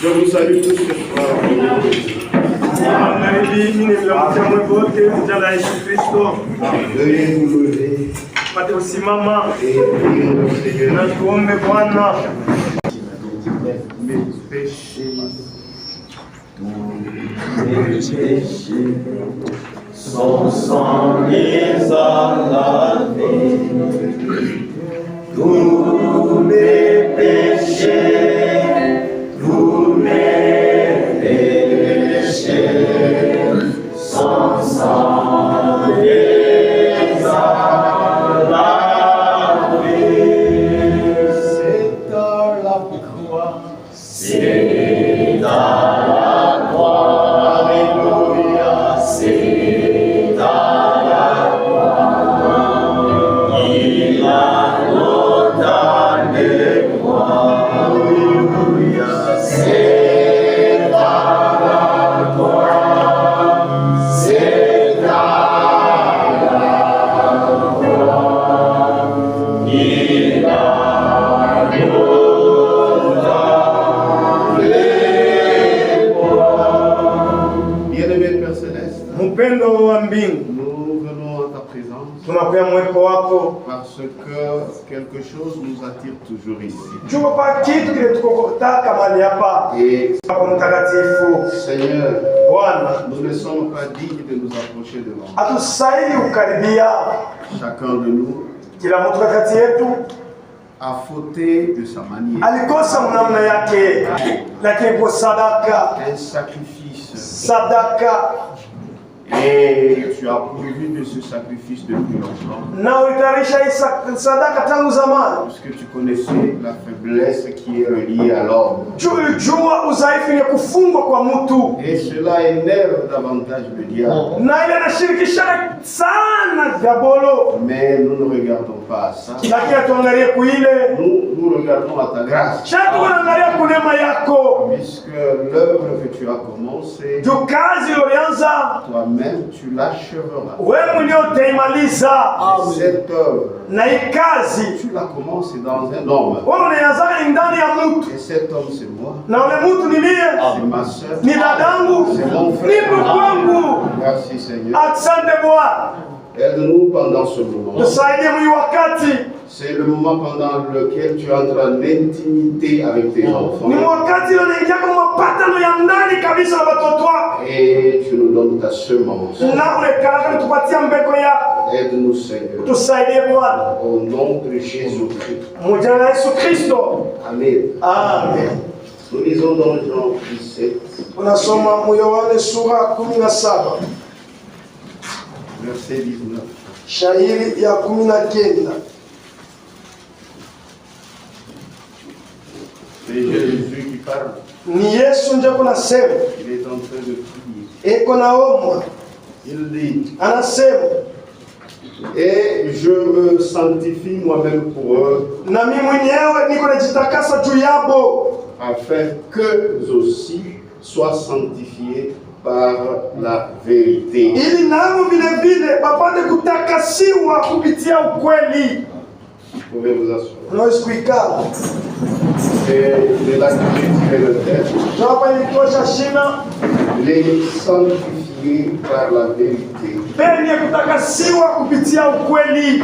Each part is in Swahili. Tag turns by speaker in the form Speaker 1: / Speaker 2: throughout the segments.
Speaker 1: Je vous salue tous ce soir. Veuillez vous lever et prier le Seigneur. Mes péchés, tous mes péchés, son sang les a lavés. Tous mes péchés, tous mes péchés, son sang les a lavés. C'est à la croix, c'est à la croix, alléluia, c'est à la croix. Il a condamné moi, alléluia, c'est à la croix, c'est à la croix. Il a Bien-aimé Père Céleste,
Speaker 2: Mpendo wa mbingu,
Speaker 1: nous venons à ta présence
Speaker 2: tunakuya mwepo wako
Speaker 1: parce que quelque chose nous attire toujours ici.
Speaker 2: chupa kitu kile tukokotaka mahali hapa.
Speaker 1: Et
Speaker 2: Kwa mtakatifu
Speaker 1: Seigneur,
Speaker 2: Bwana,
Speaker 1: nous ne sommes pas dignes de nous approcher devant toi.
Speaker 2: hatusaidi kukaribia.
Speaker 1: Chacun de nous
Speaker 2: Kila mtu kati yetu
Speaker 1: a fauté de sa manière.
Speaker 2: alikosa namna yake, lakini kwa sadaka
Speaker 1: Un sacrifice.
Speaker 2: sadaka
Speaker 1: Et tu as pourvu de ce sacrifice depuis longtemps.
Speaker 2: na ulitayarisha hii sadaka tangu zamani.
Speaker 1: Puisque tu connaissais la faiblesse qui est reliée à l'homme.
Speaker 2: Jua udhaifu ni kufungwa kwa mtu,
Speaker 1: Et cela énerve davantage le diable.
Speaker 2: na ile inashirikisha sana diabolo,
Speaker 1: Mais nous ne regardons pas à ça.
Speaker 2: lakini tuangalie kuile
Speaker 1: Nous regardons à ta grâce.
Speaker 2: shatu, unaangalia kunema yako
Speaker 1: Puisque l'œuvre que tu as commencée,
Speaker 2: juu kazi ulianza
Speaker 1: toi-même tu l'achèveras.
Speaker 2: wewe mwenyewe utaimaliza.
Speaker 1: Et cette œuvre,
Speaker 2: Na hii kazi
Speaker 1: tu la commences dans un homme.
Speaker 2: wewe unaanza ndani ya mtu,
Speaker 1: Et cet homme c'est moi,
Speaker 2: na ule mtu ni mie,
Speaker 1: c'est ma soeur,
Speaker 2: ni dadangu,
Speaker 1: c'est mon
Speaker 2: ni
Speaker 1: frère.
Speaker 2: kwangu.
Speaker 1: Merci Seigneur.
Speaker 2: Asante Bwana,
Speaker 1: Aide-nous pendant ce moment.
Speaker 2: tusaidie mwi wakati.
Speaker 1: C'est le moment pendant lequel tu entres en intimité avec tes enfants.
Speaker 2: Ni wakati unaingia kwa mapatano ya ndani kabisa na watoto wako,
Speaker 1: Et tu nous donnes ta semence.
Speaker 2: na ule kalaka tupatia mbeko yako.
Speaker 1: Aide-nous Seigneur.
Speaker 2: Tusaidie Bwana,
Speaker 1: Au nom de Jésus-Christ.
Speaker 2: mmoja na Yesu Kristo.
Speaker 1: Amen.
Speaker 2: Amen.
Speaker 1: Nous lisons dans Jean 17,
Speaker 2: Tunasoma mu Yohane sura 17
Speaker 1: verset 19.
Speaker 2: shairi ya 19.
Speaker 1: C'est Jésus qui parle.
Speaker 2: Ni Yesu ndio kunasema,
Speaker 1: Il est en train de prier.
Speaker 2: eko naomba,
Speaker 1: Il dit,
Speaker 2: anasema
Speaker 1: et je me sanctifie moi-même pour eux,
Speaker 2: na mimi mwenyewe niko najitakasa juu yabo,
Speaker 1: afin qu'eux aussi soient sanctifiés par la vérité.
Speaker 2: ili nao vile vile wapate kutakasiwa kupitia ukweli.
Speaker 1: Vous pouvez vous asseoir.
Speaker 2: Unaweza kuikala
Speaker 1: C'est de là que j'ai tiré le texte.
Speaker 2: hapa, ilitosha shina
Speaker 1: Les sanctifiés par la vérité.
Speaker 2: penye kutakasiwa kupitia ukweli.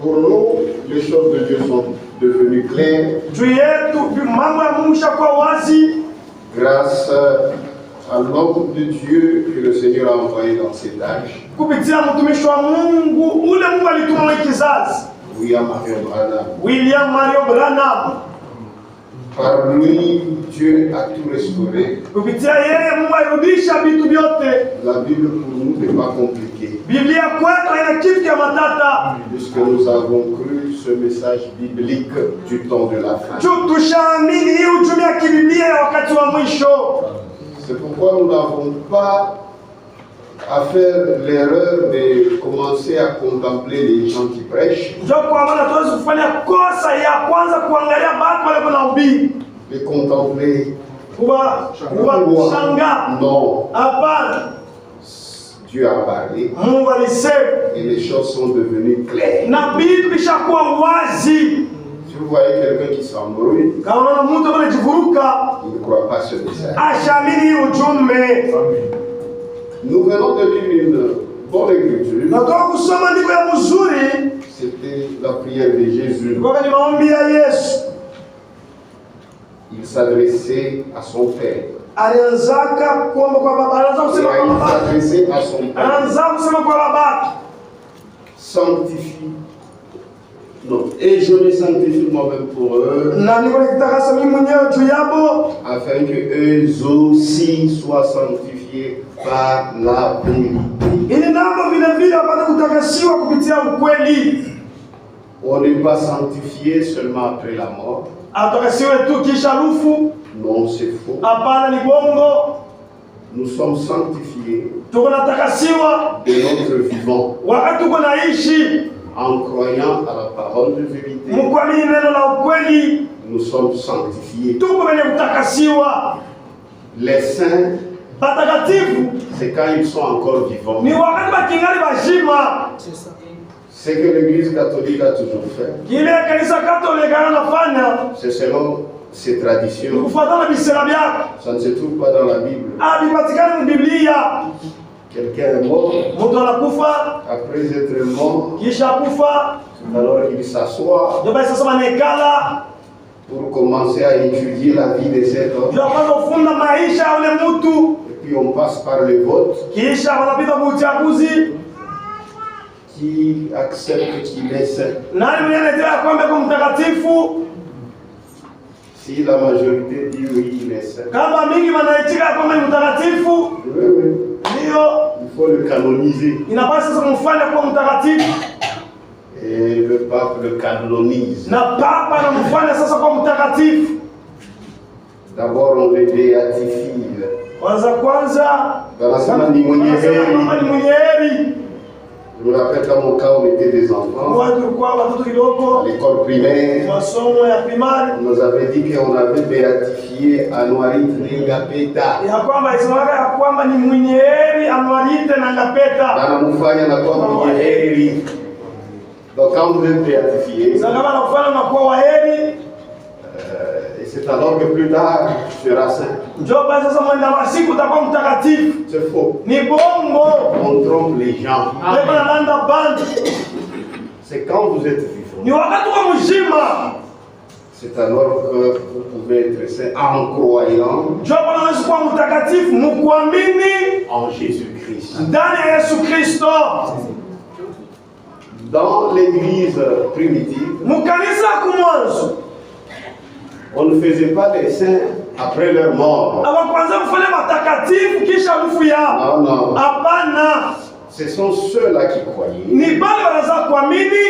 Speaker 1: Pour nous, les choses de Dieu sont devenues claires
Speaker 2: Juu yetu mambo ya Mungu shakuwa wazi
Speaker 1: grâce à l'homme de Dieu que le Seigneur a envoyé dans cet âge,
Speaker 2: kupitia mtumishi wa Mungu ule Mungu alituma mwa kizazi,
Speaker 1: William Marion Branham.
Speaker 2: William Marion Branham.
Speaker 1: Par lui, Dieu a tout restauré.
Speaker 2: Kupitia yeye Mungu alirudisha vitu vyote.
Speaker 1: La Bible pour nous n'est pas compliquée,
Speaker 2: Biblia kwetu haina kitu cha matata,
Speaker 1: puisque nous avons cru ce message biblique du temps de la fin.
Speaker 2: juu tushaamini hii ujumbe ya kibiblia ya wakati wa mwisho.
Speaker 1: C'est pourquoi nous n'avons pas à faire l'erreur de commencer à contempler les gens qui prêchent,
Speaker 2: Ndio kwa maana tuwezi kufanya kosa ya kwanza kuangalia watu wale wanahubiri,
Speaker 1: les contempler.
Speaker 2: kuwashangaa.
Speaker 1: Non,
Speaker 2: Hapana,
Speaker 1: Dieu a parlé
Speaker 2: Mungu alisema
Speaker 1: et les choses sont devenues claires.
Speaker 2: na vitu vishakuwa wazi.
Speaker 1: vous voyez quelqu'un qui s'embrouille,
Speaker 2: Kama unaona mtu anajivuruka,
Speaker 1: il ne croit pas ce message.
Speaker 2: ashamini ujumbe.
Speaker 1: Nous venons de lire une bonne écriture.
Speaker 2: Natoka kusoma andiko ya mzuri,
Speaker 1: C'était la prière de Jésus.
Speaker 2: kwa ni maombi ya Yesu.
Speaker 1: Il s'adressait à son Père.
Speaker 2: Alianzaka kuomba kwa baba, anaanza kusema kwa
Speaker 1: Il
Speaker 2: baba.
Speaker 1: s'adressait à son Père.
Speaker 2: Anaanza kusema kwa baba.
Speaker 1: Sanctifie. Non. Et je me sanctifie moi-même pour eux,
Speaker 2: Na niko nikitakasa mimi mwenyewe juu yabo,
Speaker 1: afin que eux aussi soient sanctifiés par la vérité.
Speaker 2: ili nao vile vile wapate kutakasiwa kupitia ukweli.
Speaker 1: On n'est pas sanctifié seulement après la mort.
Speaker 2: Atakasiwe tu kisha lufu?
Speaker 1: Non, c'est faux.
Speaker 2: Hapana, ni bongo.
Speaker 1: Nous sommes sanctifiés
Speaker 2: Tuko natakasiwa
Speaker 1: de notre vivant
Speaker 2: wakati tuko naishi,
Speaker 1: en croyant à la parole de vérité.
Speaker 2: mkuamini neno la ukweli,
Speaker 1: Nous sommes sanctifiés.
Speaker 2: tuko kwenye kutakasiwa.
Speaker 1: Les saints,
Speaker 2: Batakatifu
Speaker 1: c'est quand ils sont encore vivants.
Speaker 2: ni wakati bakingali bajima.
Speaker 1: Ce que l'Église catholique a toujours fait,
Speaker 2: Kile kanisa Katolika anafanya
Speaker 1: c'est selon ses
Speaker 2: ni
Speaker 1: traditions.
Speaker 2: kufuatana na bisera byake.
Speaker 1: Ça ne se trouve pas dans la Bible.
Speaker 2: Havipatikani mu Biblia.
Speaker 1: Quelqu'un est mort,
Speaker 2: Mtu anakufa
Speaker 1: après être mort,
Speaker 2: kisha kufa,
Speaker 1: alors il s'assoit
Speaker 2: ndio basi sasa wanekala
Speaker 1: pour commencer à étudier la vie de cet homme.
Speaker 2: ndio kwanza kufunda maisha ya ule mtu,
Speaker 1: Et puis on passe par le vote.
Speaker 2: kisha wanapita kwa uchaguzi.
Speaker 1: Qui accepte qu'il est saint?
Speaker 2: Nani mwenye anaitwa kwamba kwa mtakatifu?
Speaker 1: Si la majorité dit oui, il est saint.
Speaker 2: Kama mingi wanaitika kwamba ni mtakatifu,
Speaker 1: Oui, oui.
Speaker 2: ndio
Speaker 1: Il faut le canoniser.
Speaker 2: inapaswa sasa kumfanya kuwa mtakatifu,
Speaker 1: Et le pape le canonise.
Speaker 2: na papa anamfanya sasa kuwa mtakatifu.
Speaker 1: D'abord, on le béatifie.
Speaker 2: Kwanza
Speaker 1: Wanasema ni mwenye
Speaker 2: mama ni
Speaker 1: heri.
Speaker 2: mwenye heri.
Speaker 1: Je me rappelle quand mon cas, on était des enfants
Speaker 2: Watu kwa watoto
Speaker 1: à
Speaker 2: kidogo
Speaker 1: l'école primaire.
Speaker 2: masomo ya primari
Speaker 1: On nous avait dit qu'on avait béatifié Anouarit Lingapeta.
Speaker 2: ya kwamba isemaka ya kwamba ni mwenye heri Anuarite na Ngapeta.
Speaker 1: Anamufanya na kuwa mwenye heri. Donc quand vous êtes béatifié,
Speaker 2: Sasa kama nakufanya unakuwa wa heri,
Speaker 1: et c'est alors que plus tard, tu seras saint.
Speaker 2: njoo basi sasa mwenda wa siku utakuwa mtakatifu.
Speaker 1: C'est faux.
Speaker 2: Ni bongo.
Speaker 1: On trompe les gens.
Speaker 2: Wewe unalanda bandi.
Speaker 1: C'est quand vous êtes vivant.
Speaker 2: Ni wakati wa mzima.
Speaker 1: C'est alors que vous pouvez être saint en croyant
Speaker 2: Njoo bwana unaweza kuwa mtakatifu mkuamini
Speaker 1: en Jésus-Christ.
Speaker 2: ndani ya Yesu Kristo.
Speaker 1: Dans l'église primitive,
Speaker 2: Mkanisa kumwanzo
Speaker 1: on ne faisait pas des saints après leur mort.
Speaker 2: kwanza kufanya matakatifu kisha lufu yao.
Speaker 1: Non, non.
Speaker 2: Hapana.
Speaker 1: Ce sont ceux-là qui croyaient,
Speaker 2: Ni bale wanaweza kuamini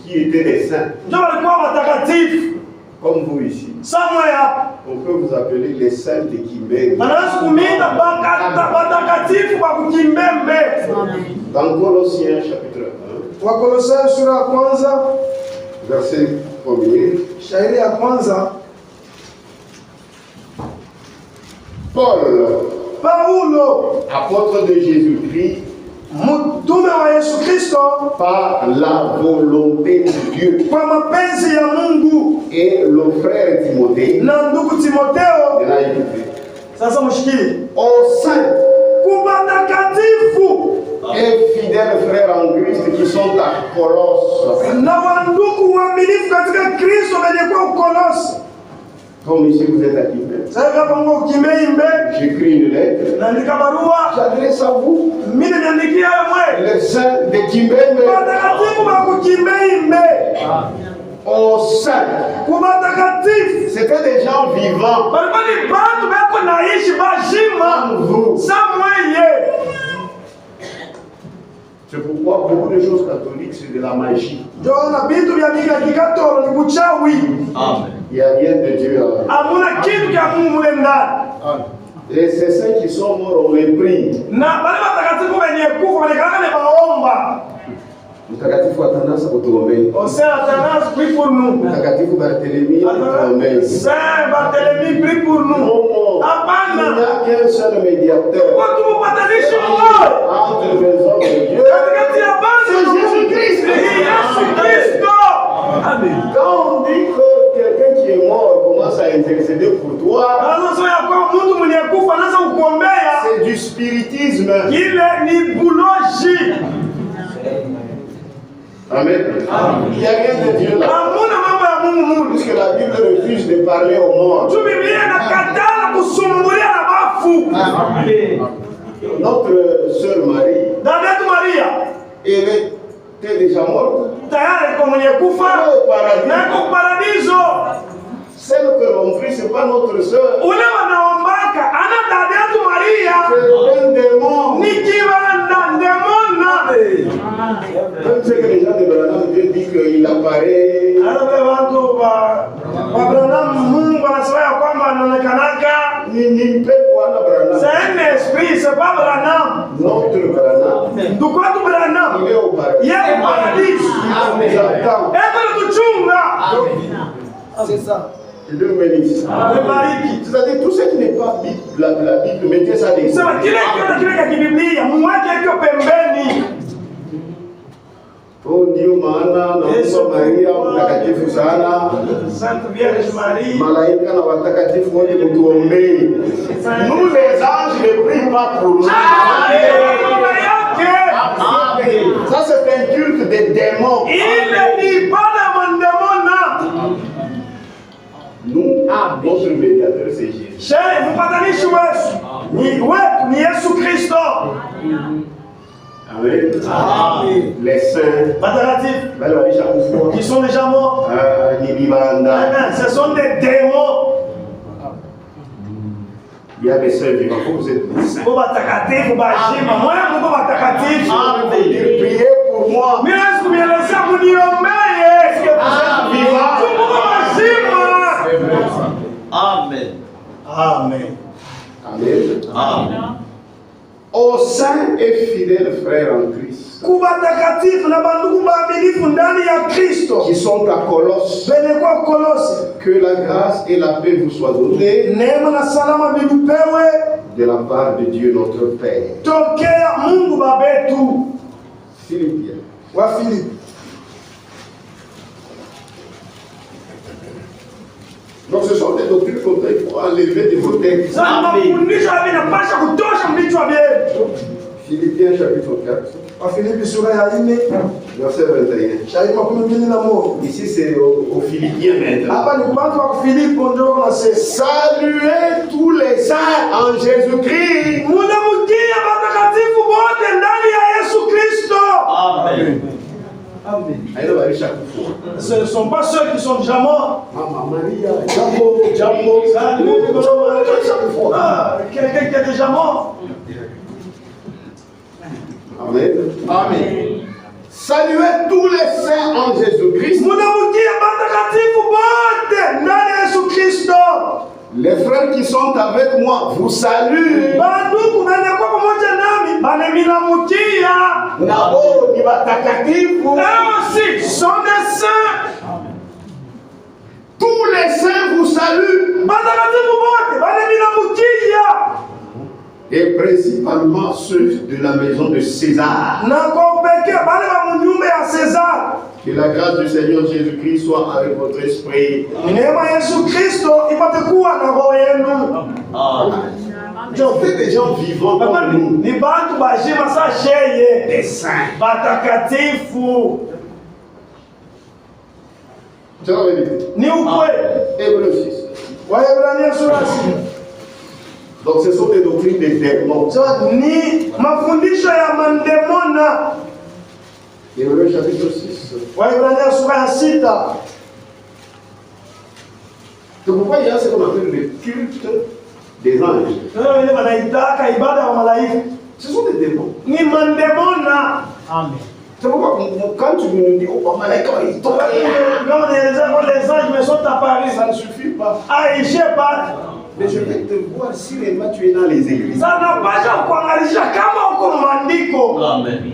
Speaker 1: qui étaient des saints,
Speaker 2: ndio walikuwa watakatifu.
Speaker 1: comme vous ici.
Speaker 2: Somewhere hapa
Speaker 1: On peut vous appeler les saints de Kimbeng.
Speaker 2: wanaweza kumita watakatifu kwa kukimbembe.
Speaker 1: Dans Colossiens chapitre
Speaker 2: Wakolosai sura ya kwanza
Speaker 1: 1, verset 1er,
Speaker 2: shairi ya kwanza. Paulo
Speaker 1: apôtre de Jésus-Christ,
Speaker 2: mtume wa Yesu Kristo
Speaker 1: par la volonté de Dieu,
Speaker 2: kwa mapenzi ya Mungu,
Speaker 1: et le frère Timothée,
Speaker 2: na ndugu Timotheo.
Speaker 1: et là, écoutez,
Speaker 2: Sasa mshikie
Speaker 1: aux saints
Speaker 2: kubatakatifu
Speaker 1: et fidèles frères en Christ qui sont à Colosse.
Speaker 2: na wandugu waaminifu katika Kristo wenye kwa Ukolosi.
Speaker 1: Comme ici vous êtes à Kimbeng.
Speaker 2: Sasa hapa Mungu kimeimbe
Speaker 1: J'écris une lettre,
Speaker 2: naandika barua,
Speaker 1: j'adresse à vous,
Speaker 2: mimi niandikia wewe
Speaker 1: les saints de Kimbeng,
Speaker 2: watakatifu wa kukimeimbe.
Speaker 1: aux saints.
Speaker 2: Kubatakatifu
Speaker 1: C'était des gens vivants.
Speaker 2: balikuwa ni bantu bako naishi bajima
Speaker 1: Comme vous.
Speaker 2: samweye.
Speaker 1: C'est pourquoi beaucoup de choses catholiques, c'est de la magie.
Speaker 2: Ndio na vitu vya mingi ya kikatolo ni kuchawi.
Speaker 1: Il n'y a rien de Dieu.
Speaker 2: Hamuna kitu cha Mungu mule ndani.
Speaker 1: Et ces saints qui sont morts, on les prie.
Speaker 2: Na wale watakatifu wenye kufa wanakaa ni baomba.
Speaker 1: Mtakatifu Athanase utuombee.
Speaker 2: Osea Athanase prie pour nous.
Speaker 1: Mtakatifu Barthélemy utuombee.
Speaker 2: Saint Barthélemy prie pour nous.
Speaker 1: Il n'y
Speaker 2: Hapana.
Speaker 1: a qu'un seul médiateur
Speaker 2: Kwa tupatanishe mmoja.
Speaker 1: entre les hommes et Dieu.
Speaker 2: Katikati ya basi
Speaker 1: C'est Jésus-Christ.
Speaker 2: ni Yesu Kristo. Amen.
Speaker 1: Quand on dit que qui est mort commence à intercéder pour toi,
Speaker 2: Sasa ya kwa mtu mwenye kufa anaanza kukuombea.
Speaker 1: c'est du spiritisme.
Speaker 2: Ile ni buloji.
Speaker 1: Amen. Il n'y a rien de Dieu là.
Speaker 2: Hamuna mambo ya Mungu.
Speaker 1: Puisque la Bible refuse de parler au monde.
Speaker 2: Tu Biblia inakataa kusumbulia na bafu.
Speaker 1: Notre sœur Marie,
Speaker 2: Dada yetu Maria
Speaker 1: elle était déjà morte.
Speaker 2: tayari kwa mwenye kufa na kwa paradiso.
Speaker 1: Celle que l'on prie, ce n'est pas notre sœur.
Speaker 2: Ule wanaombaka ana dada yetu Maria
Speaker 1: C'est un démon.
Speaker 2: ni kibanda ndemona.
Speaker 1: Même ce que les gens de Branham disent qu'il apparaît.
Speaker 2: Wale watu wa Branham Mungu anasema ya kwamba anaonekanaka.
Speaker 1: Ni pepo ana Branham.
Speaker 2: C'est un esprit, c'est pas Branham.
Speaker 1: Notre Branham.
Speaker 2: Ndugu wetu Branham
Speaker 1: Il est au paradis.
Speaker 2: yeye paradiso.
Speaker 1: Il nous attend.
Speaker 2: Eko kuchunga.
Speaker 3: C'est ça.
Speaker 1: Dieu bénisse.
Speaker 2: Amebariki.
Speaker 1: C'est-à-dire tout ce qui n'est pas la Bible, mettez ça des
Speaker 2: Sema kile cha Biblia muweke hiyo pembeni.
Speaker 1: Oh ndio maana naomba Maria mtakatifu sana.
Speaker 2: Sainte Vierge Marie.
Speaker 1: Malaika na watakatifu wote mtuombee. Nous les anges ne prient pas pour nous. Ça c'est un culte des démons.
Speaker 2: Ile ni ibada mandemona.
Speaker 1: Nous, notre médiateur c'est Jésus.
Speaker 2: Shehe mpatanishi wetu ni Yesu Kristo.
Speaker 1: Amen. Les saints,
Speaker 2: Watakatifu
Speaker 1: bali walishakufa.
Speaker 2: qui sont déjà morts.
Speaker 1: Ni vibanda.
Speaker 2: Ce sont des démons.
Speaker 1: Il y a des saints vivants. Vous êtes des saints.
Speaker 2: Kwa watakatifu bashima. Moyo Mungu watakatifu.
Speaker 1: Priez pour moi.
Speaker 2: Mimi naweza kumielezea muniombee.
Speaker 1: Est-ce que vous êtes vivants?
Speaker 2: Mungu bashima.
Speaker 3: Amen.
Speaker 2: Amen.
Speaker 1: Amen.
Speaker 3: Amen.
Speaker 1: Aux saints et fidèles frères en Christ,
Speaker 2: Kuba takatifu na bandugu baaminifu ndani ya Kristo.
Speaker 1: qui sont à Colosse,
Speaker 2: Bene kwa Kolose.
Speaker 1: que la grâce et la paix vous soient données
Speaker 2: Neema na salama vilupewe
Speaker 1: de la part de Dieu notre Père.
Speaker 2: tokea Mungu babetu.
Speaker 1: Philippiens.
Speaker 2: Wa Filipi.
Speaker 1: Donc ce sont des doctrines comme ça, il faut enlever de vos textes.
Speaker 2: Sasa mafundisho yanapaswa kutosha mlichwa vyenu.
Speaker 1: Philippiens chapitre 4,
Speaker 2: Wa Filipi sura ya 4
Speaker 1: verset 21.
Speaker 2: shairi 21.
Speaker 1: Ici c'est aux Philippiens maintenant.
Speaker 2: Hapa ni kubantu wa Filipo ndio wanasema.
Speaker 1: Saluez tous les saints en Jésus-Christ.
Speaker 2: Munamkia watakatifu wote ndani ya Yesu Kristo.
Speaker 3: Amen.
Speaker 1: Aïda Barisha Koufou.
Speaker 2: Ce ne sont pas ceux qui sont déjà morts.
Speaker 1: Maman Maria, Jambo, Jambo.
Speaker 2: Quelqu'un qui est déjà mort.
Speaker 1: Amen. Amen. Saluez tous les saints en Jésus-Christ.
Speaker 2: Munamkia watakatifu wote ndani ya Yesu Kristo.
Speaker 1: Les frères qui sont avec moi vous saluent.
Speaker 2: Bandugu nani kwa pamoja nami baneminamukia.
Speaker 1: Nabo ni watakatifu.
Speaker 2: Eux aussi sont des saints.
Speaker 1: Tous les saints vous saluent.
Speaker 2: Batakatifu wote baneminamukia.
Speaker 1: Et principalement ceux de la maison de César.
Speaker 2: Na kwa upekee bale wa mnyumba ya César.
Speaker 1: Que la grâce du Seigneur Jésus-Christ soit avec votre esprit.
Speaker 2: Neema Yesu Kristo ipate kuwa na roho yenu.
Speaker 1: J'en fais des gens vivants comme nous.
Speaker 2: Ni bantu bashima sa sheye.
Speaker 1: Des saints.
Speaker 2: Batakatifu.
Speaker 1: C'est la vérité.
Speaker 2: Ni ukweli.
Speaker 1: Hébreux 6.
Speaker 2: Waebrania sura 6.
Speaker 1: Donc ce sont des doctrines des démons.
Speaker 2: So, ni mafundisho ya mandemona.
Speaker 1: Hébreux chapitre 6.
Speaker 2: Waebrania sura ya 6.
Speaker 1: Donc pourquoi il y a ce qu'on appelle le culte des anges?
Speaker 2: Ile wanaitaka ibada wa malaika.
Speaker 1: Ce sont des démons.
Speaker 2: Ni mandemona.
Speaker 3: Amen.
Speaker 1: C'est pourquoi quand tu nous dis, oh, malaika, ils tombent.
Speaker 2: Comme les anges me sont apparus.
Speaker 1: Ça ne suffit pas.
Speaker 2: Ah, je sais pas.
Speaker 1: Mais je vais te voir si réellement tu es dans les églises.
Speaker 2: Ça n'a pas kuangalisha kama uko maandiko.
Speaker 3: Amen.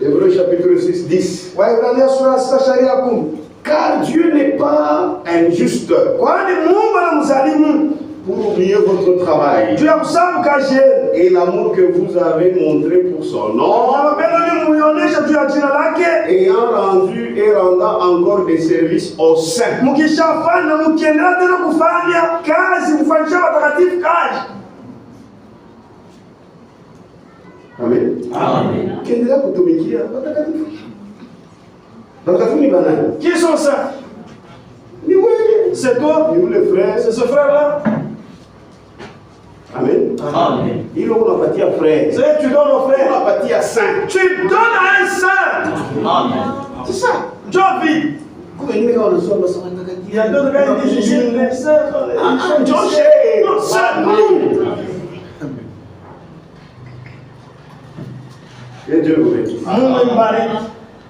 Speaker 1: Hébreux chapitre 6, 10.
Speaker 2: Waebrania sura 6 sharia 10.
Speaker 1: Car Dieu n'est pas injuste
Speaker 2: Kwani Mungu anamzalimu
Speaker 1: pour oublier votre travail
Speaker 2: juu ya kusabu kazi
Speaker 1: et l'amour que vous avez montré pour son nom,
Speaker 2: na mapendo ni muionyesha juu ya jina lake,
Speaker 1: ayant rendu et rendant encore des services aux saints.
Speaker 2: mkishafanya na mkiendelea tena kufanya kazi, kufanyisha watakatifu kazi.
Speaker 1: Amen.
Speaker 3: Amen.
Speaker 1: Ukiendelea kutumikia watakatifu. Watakatifu ni banani?
Speaker 2: Qui sont ça?
Speaker 1: Ni wewe.
Speaker 2: C'est toi?
Speaker 1: Ni ule frère.
Speaker 2: C'est ce frère-là?
Speaker 1: Amen.
Speaker 3: Amen.
Speaker 1: Hilo unapatia frère.
Speaker 2: C'est tu donnes au frère.
Speaker 1: Unapatia saint.
Speaker 2: Tu donnes à un saint.
Speaker 3: Amen.
Speaker 1: C'est ça.
Speaker 2: Dieu vit.
Speaker 1: Kumbe nime wanasoma sana
Speaker 2: Il y a d'autres gars qui disent les saints.
Speaker 1: John
Speaker 2: Non, c'est nous.
Speaker 1: Et Dieu vous bénisse.
Speaker 2: Mungu mbariki.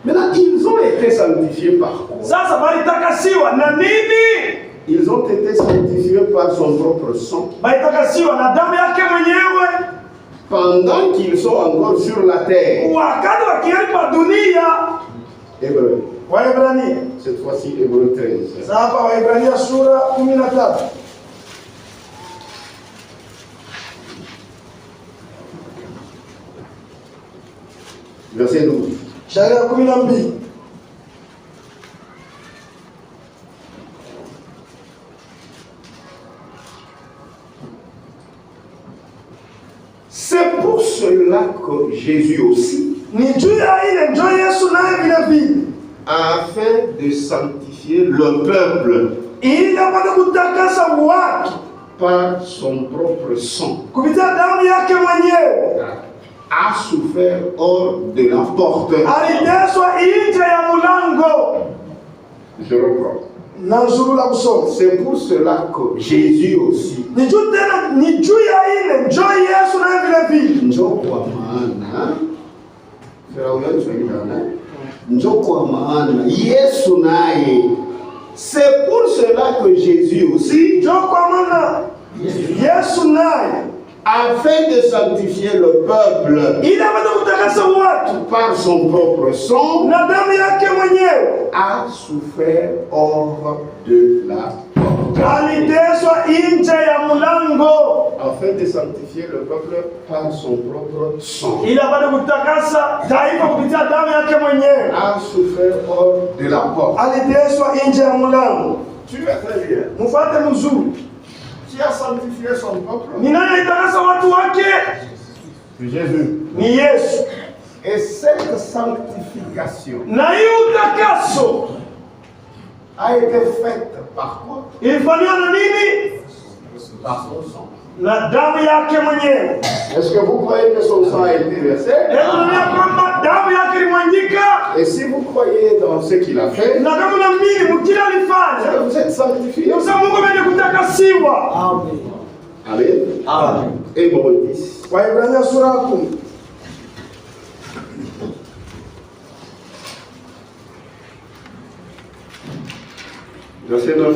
Speaker 1: Maintenant, ils ont été sanctifiés par quoi?
Speaker 2: Sasa balitakasiwa na nini?
Speaker 1: Ils ont été sanctifiés par son propre sang.
Speaker 2: Balitakasiwa na damu yake mwenyewe.
Speaker 1: Pendant qu'ils sont encore sur la terre.
Speaker 2: Wakati wakiwa dunia.
Speaker 1: Hébreu.
Speaker 2: Waebrania.
Speaker 1: Cette fois-ci, Hébreu 13.
Speaker 2: Sasa hapa Waebrania sura 13.
Speaker 1: Verset 12.
Speaker 2: Sharia 12.
Speaker 1: C'est pour cela que Jésus aussi,
Speaker 2: Ni juu ya ile ndio Yesu naye vile vile.
Speaker 1: afin de sanctifier le peuple
Speaker 2: Ili apate kutakasa watu
Speaker 1: par son propre sang,
Speaker 2: kupitia damu yake mwenyewe.
Speaker 1: a souffert hors de la porte.
Speaker 2: Aliteswa nje ya mlango.
Speaker 1: Je reprends.
Speaker 2: Na nzurula kusoma.
Speaker 1: C'est pour cela que Jésus aussi,
Speaker 2: Ni juu tena, ni juu ya ile ndio Yesu naye vile vile.
Speaker 1: njoo kwa maana, njoo kwa maana Yesu naye, c'est pour cela que Jésus aussi,
Speaker 2: Ndio kwa maana Yesu naye
Speaker 1: afin de sanctifier le peuple
Speaker 2: ili apate kutakasa watu
Speaker 1: par son propre sang,
Speaker 2: na damu yake mwenyewe.
Speaker 1: a souffert hors de la porte.
Speaker 2: Aliteswa nje ya mlango
Speaker 1: Afin de sanctifier le peuple par son propre sang,
Speaker 2: ili apate kutakasa taifa kupitia damu yake mwenyewe.
Speaker 1: a souffert hors de la porte.
Speaker 2: Aliteswa nje ya mlango.
Speaker 1: Tu vas très bien.
Speaker 2: Mfuate mzuri.
Speaker 1: Qui a sanctifié son peuple?
Speaker 2: Ni nani alitakasa watu wake?
Speaker 1: Jésus.
Speaker 2: Ni Yesu.
Speaker 1: Et cette sanctification
Speaker 2: Na hii utakaso
Speaker 1: a été faite par quoi?
Speaker 2: ilifanywa na nini?
Speaker 1: Par son sang.
Speaker 2: Na damu yake mwenyewe.
Speaker 1: Est-ce que vous croyez que son sang a été versé?
Speaker 2: Hebu naambia kwamba damu yake ilimwangika,
Speaker 1: Et si vous croyez dans ce qu'il a fait,
Speaker 2: na kama naamini mkila alifanya,
Speaker 1: vous êtes sanctifiés.
Speaker 2: ndio sababu Mungu mwenye kutakasiwa.
Speaker 3: Amen.
Speaker 1: Amen.
Speaker 3: Amen.
Speaker 1: Hébreux 10.
Speaker 2: Waebrania sura 10.
Speaker 1: Verset 9.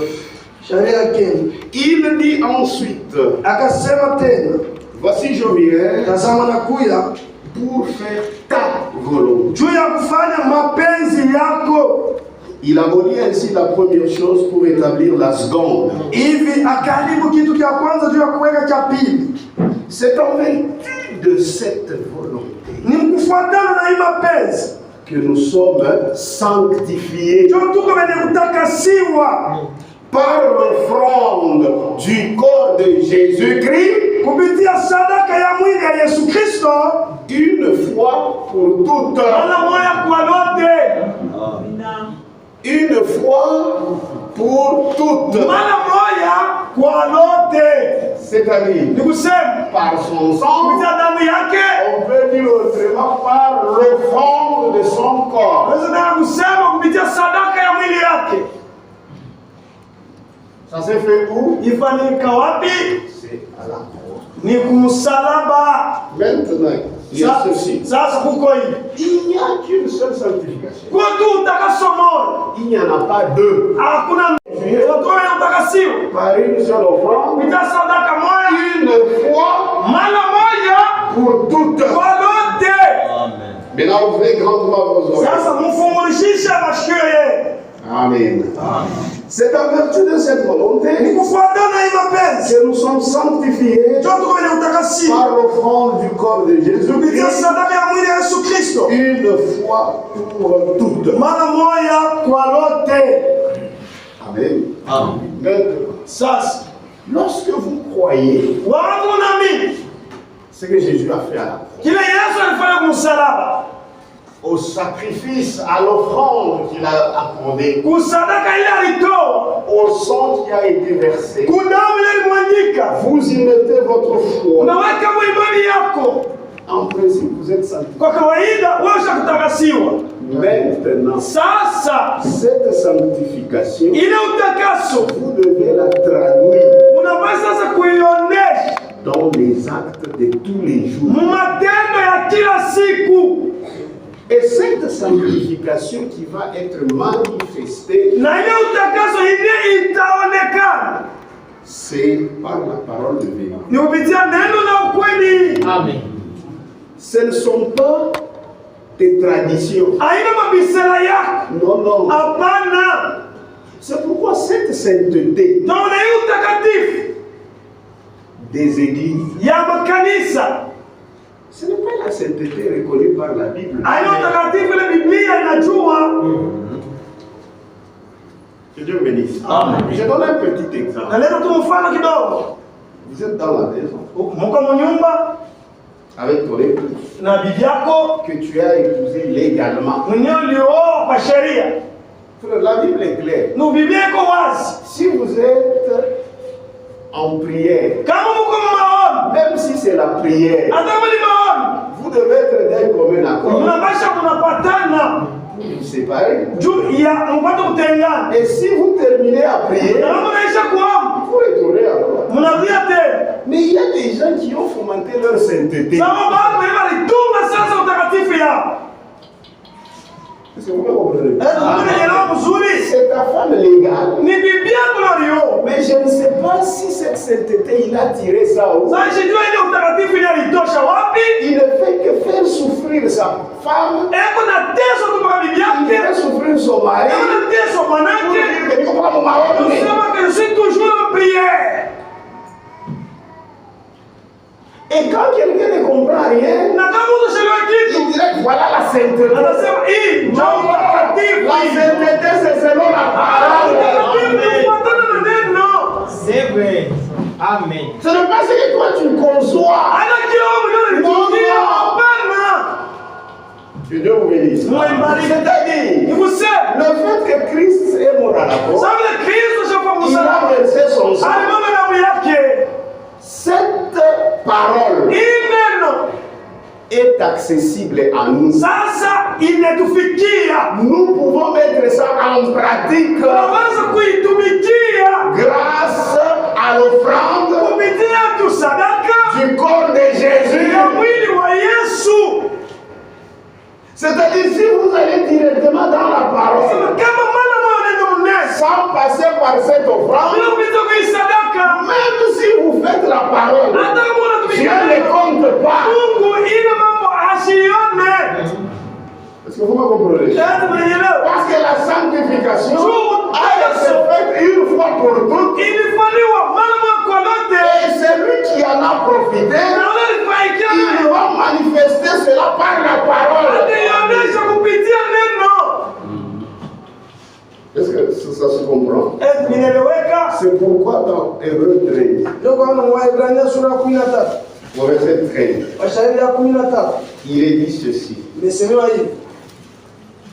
Speaker 2: Sharia kenda.
Speaker 1: Il dit ensuite,
Speaker 2: Akasema tena,
Speaker 1: voici je viens
Speaker 2: tazama nakuja
Speaker 1: pour faire ta volonté.
Speaker 2: juu ya kufanya mapenzi yako.
Speaker 1: Il abolit ainsi la première chose pour établir la seconde.
Speaker 2: Hivi akaribu kitu cha kwanza juu ya kuweka cha pili.
Speaker 1: C'est en vertu de cette volonté
Speaker 2: Ni mkufuatana na hii mapenzi
Speaker 1: que nous sommes sanctifiés
Speaker 2: ndio tuko wenye kutakasiwa
Speaker 1: par l'offrande du corps de Jésus-Christ
Speaker 2: kupitia sadaka ya mwili ya Yesu Kristo
Speaker 1: une fois pour toutes.
Speaker 2: mara moja kwa lote.
Speaker 1: Une fois pour toutes.
Speaker 2: Mara moja kwa lote.
Speaker 1: C'est-à-dire,
Speaker 2: Ni kusema
Speaker 1: par son sang,
Speaker 2: kupitia damu yake,
Speaker 1: on peut dire autrement par l'offrande de son corps.
Speaker 2: unaweza kusema kupitia sadaka ya mwili yake.
Speaker 1: Ça s'est fait où?
Speaker 2: Ifanyika wapi?
Speaker 1: C'est à la croix.
Speaker 2: Ni kumsalaba.
Speaker 1: Maintenant, il y a ceci.
Speaker 2: Sasa kuko hivi.
Speaker 1: Il n'y a qu'une seule sanctification.
Speaker 2: Kwa tu utakaso moja.
Speaker 1: Il n'y en a pas deux.
Speaker 2: Hakuna mtu utakasiwa.
Speaker 1: Par une seule offrande,
Speaker 2: Kupitia sadaka moja,
Speaker 1: une fois
Speaker 2: mara moja
Speaker 1: pour toutes.
Speaker 2: kwa lote.
Speaker 3: Amen.
Speaker 1: Maintenant, ouvrez grandement vos oreilles.
Speaker 2: Sasa mfungulishishe masikio yenu.
Speaker 1: Amen. C'est en vertu de cette volonté
Speaker 2: Ni kufuatana hii mapenzi
Speaker 1: que nous sommes sanctifiés
Speaker 2: ndio tuko kwenye utakatifu
Speaker 1: par l'offrande du corps de Jésus
Speaker 2: kupitia
Speaker 1: Christ
Speaker 2: sadaka ya mwili ya Yesu Kristo,
Speaker 1: une fois pour toutes.
Speaker 2: mara moja kwa lote.
Speaker 1: Amen.
Speaker 3: Amen.
Speaker 1: Maintenant,
Speaker 2: Sasa
Speaker 1: lorsque vous croyez
Speaker 2: watu wanaamini
Speaker 1: ce que Jésus a fait à la croix,
Speaker 2: kile Yesu alifanya kwa msalaba,
Speaker 1: au sacrifice, à l'offrande qu'il a accordée,
Speaker 2: kusadaka ile alitoa,
Speaker 1: au sang qui a été versé,
Speaker 2: kudamu ile ilimwagika,
Speaker 1: vous y mettez votre foi.
Speaker 2: unaweka imani yako.
Speaker 1: En principe, vous êtes sanctifiés.
Speaker 2: Kwa kawaida wewe ushakutakasiwa.
Speaker 1: Maintenant,
Speaker 2: Sasa
Speaker 1: cette sanctification,
Speaker 2: ile utakaso
Speaker 1: vous devez la traduire
Speaker 2: unapaswa sasa kuionyesha
Speaker 1: dans les actes de tous les jours.
Speaker 2: matendo ya kila siku,
Speaker 1: Et cette sanctification qui va être manifestée,
Speaker 2: na ile utakaso ile itaonekana
Speaker 1: c'est par la parole de vérité.
Speaker 2: ni kupitia neno la ukweli.
Speaker 3: Amen.
Speaker 1: Ce ne sont pas des traditions.
Speaker 2: Haina mabisela yako,
Speaker 1: Non, non.
Speaker 2: hapana.
Speaker 1: C'est pourquoi cette sainteté
Speaker 2: Ndio ile utakatifu
Speaker 1: des églises,
Speaker 2: ya makanisa,
Speaker 1: ce n'est pas la sainteté reconnue par la Bible.
Speaker 2: haina utakatifu ile Biblia inajua.
Speaker 1: Que Dieu bénisse.
Speaker 3: Amen.
Speaker 1: Je donne un petit exemple.
Speaker 2: Naleta tu mfano kidogo.
Speaker 1: Vous êtes dans la maison
Speaker 2: Muko munyumba
Speaker 1: avec ton épouse
Speaker 2: na bibi yako
Speaker 1: que tu as épousé légalement.
Speaker 2: mwenyewe ulioa kwa sheria,
Speaker 1: Frère, la Bible est claire.
Speaker 2: ni Biblia iko wazi.
Speaker 1: Si vous êtes en prière,
Speaker 2: Kama muko maombi,
Speaker 1: même si c'est la prière,
Speaker 2: hata kama ni maombi,
Speaker 1: vous devez être d'un commun accord
Speaker 2: mnapasha kunapatana
Speaker 1: pour vous séparer.
Speaker 2: juu ya mpate kutengana.
Speaker 1: Et si vous terminez à prier,
Speaker 2: Na kama unaisha kuomba,
Speaker 1: vous retournez encore.
Speaker 2: mnarudia tena.
Speaker 1: Mais il y a des gens qui ont fomenté leur sainteté.
Speaker 2: Sababu watu wenyewe walitunga sasa utakatifu yao.
Speaker 1: Est-ce que vous comprenez?
Speaker 2: Unaelewa vizuri?
Speaker 1: C'est ta femme légale.
Speaker 2: Ni bibi yako ulioa.
Speaker 1: Mais je ne sais pas si cette sainteté, il a tiré ça où.
Speaker 2: Sasa sijui ile utakatifu ile alitosha wapi?
Speaker 1: Il ne fait que faire souffrir sa femme.
Speaker 2: Eko na teso kwa bibi
Speaker 1: Il
Speaker 2: yake.
Speaker 1: fait souffrir son mari.
Speaker 2: Eko na teso
Speaker 1: Pour
Speaker 2: manake.
Speaker 1: dire que nous sommes marocains.
Speaker 2: Tunasema que je suis toujours en prière.
Speaker 1: Et quand quelqu'un ne comprend rien,
Speaker 2: Na kama unashelewa kitu,
Speaker 1: il dirait que voilà la sainteté.
Speaker 2: anasema hii ndio utakatifu.
Speaker 1: La sainteté, c'est selon la parole.
Speaker 2: Utakatifu ni kufuatana na neno.
Speaker 3: C'est vrai. Amen.
Speaker 1: Ce n'est pas ce que toi tu conçois.
Speaker 2: Hata kila wewe mwenyewe unajifungia, hapana.
Speaker 1: Que Dieu vous bénisse. C'est-à-dire,
Speaker 2: Ni kusema
Speaker 1: le fait que Christ est mort à la croix,
Speaker 2: sababu ya Kristo shafa
Speaker 1: il a
Speaker 2: msalaba.
Speaker 1: versé son sang.
Speaker 2: Alimwaga damu yake.
Speaker 1: Cette parole
Speaker 2: Hii neno
Speaker 1: est accessible à nous.
Speaker 2: sasa imetufikia.
Speaker 1: Nous pouvons mettre ça en pratique
Speaker 2: Tunaweza kuitumikia
Speaker 1: grâce à l'offrande
Speaker 2: kupitia tu sadaka
Speaker 1: du corps de Jésus.
Speaker 2: ya mwili wa Yesu.
Speaker 1: C'est-à-dire, si vous allez directement dans la
Speaker 2: Sema
Speaker 1: parole,
Speaker 2: kama mwana mwa neno mnesi,
Speaker 1: sans passer par cette offrande,
Speaker 2: bila kupita kwa hii sadaka,
Speaker 1: même si vous faites la parole,
Speaker 2: hata kama
Speaker 1: Dieu
Speaker 2: unatumikia
Speaker 1: ne compte pas.
Speaker 2: Mungu ile mambo asione.
Speaker 1: Est-ce que vous me comprenez?
Speaker 2: Lazima mnielewe.
Speaker 1: Parce que la sanctification a été faite une fois pour toutes.
Speaker 2: Ilifanywa mara moja kwa lote.
Speaker 1: Et celui qui en a profité,
Speaker 2: Na wale walifanikiwa
Speaker 1: il va manifester cela par la parole.
Speaker 2: ataionyesha kupitia neno.
Speaker 1: Est-ce que ça se comprend?
Speaker 2: Inaeleweka?
Speaker 1: C'est pourquoi dans Hébreu 13,
Speaker 2: Ndio kwa maana Waebrania sura ya 13,
Speaker 1: au verset 13,
Speaker 2: Washairi ya 13
Speaker 1: il est dit ceci.
Speaker 2: imesemewa hivi.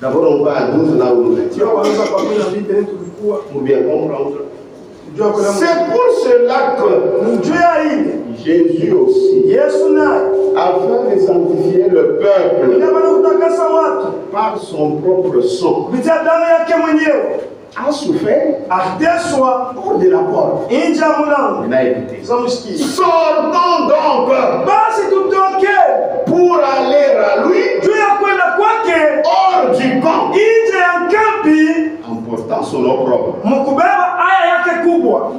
Speaker 1: D'abord, on va à 12 là où nous étions
Speaker 2: Sio kwanza kwa 12 tena tulikuwa
Speaker 1: pour bien comprendre.
Speaker 2: jua kwa
Speaker 1: C'est pour cela que
Speaker 2: njia ile
Speaker 1: Jésus aussi,
Speaker 2: Yesu naye
Speaker 1: afin de sanctifier le peuple
Speaker 2: kama kutakasa watu
Speaker 1: par son propre sang,
Speaker 2: kupitia damu yake mwenyewe
Speaker 1: a souffert
Speaker 2: ateswa
Speaker 1: hors de la porte.
Speaker 2: nje ya mlango.
Speaker 1: On a écouté.
Speaker 2: Zamsikie.
Speaker 1: Sortons donc
Speaker 2: Basi tutoke
Speaker 1: pour aller à lui
Speaker 2: juu ya kwenda kwake
Speaker 1: hors du camp
Speaker 2: nje ya kambi
Speaker 1: en portant son opprobre.
Speaker 2: mkubeba aya yake kubwa.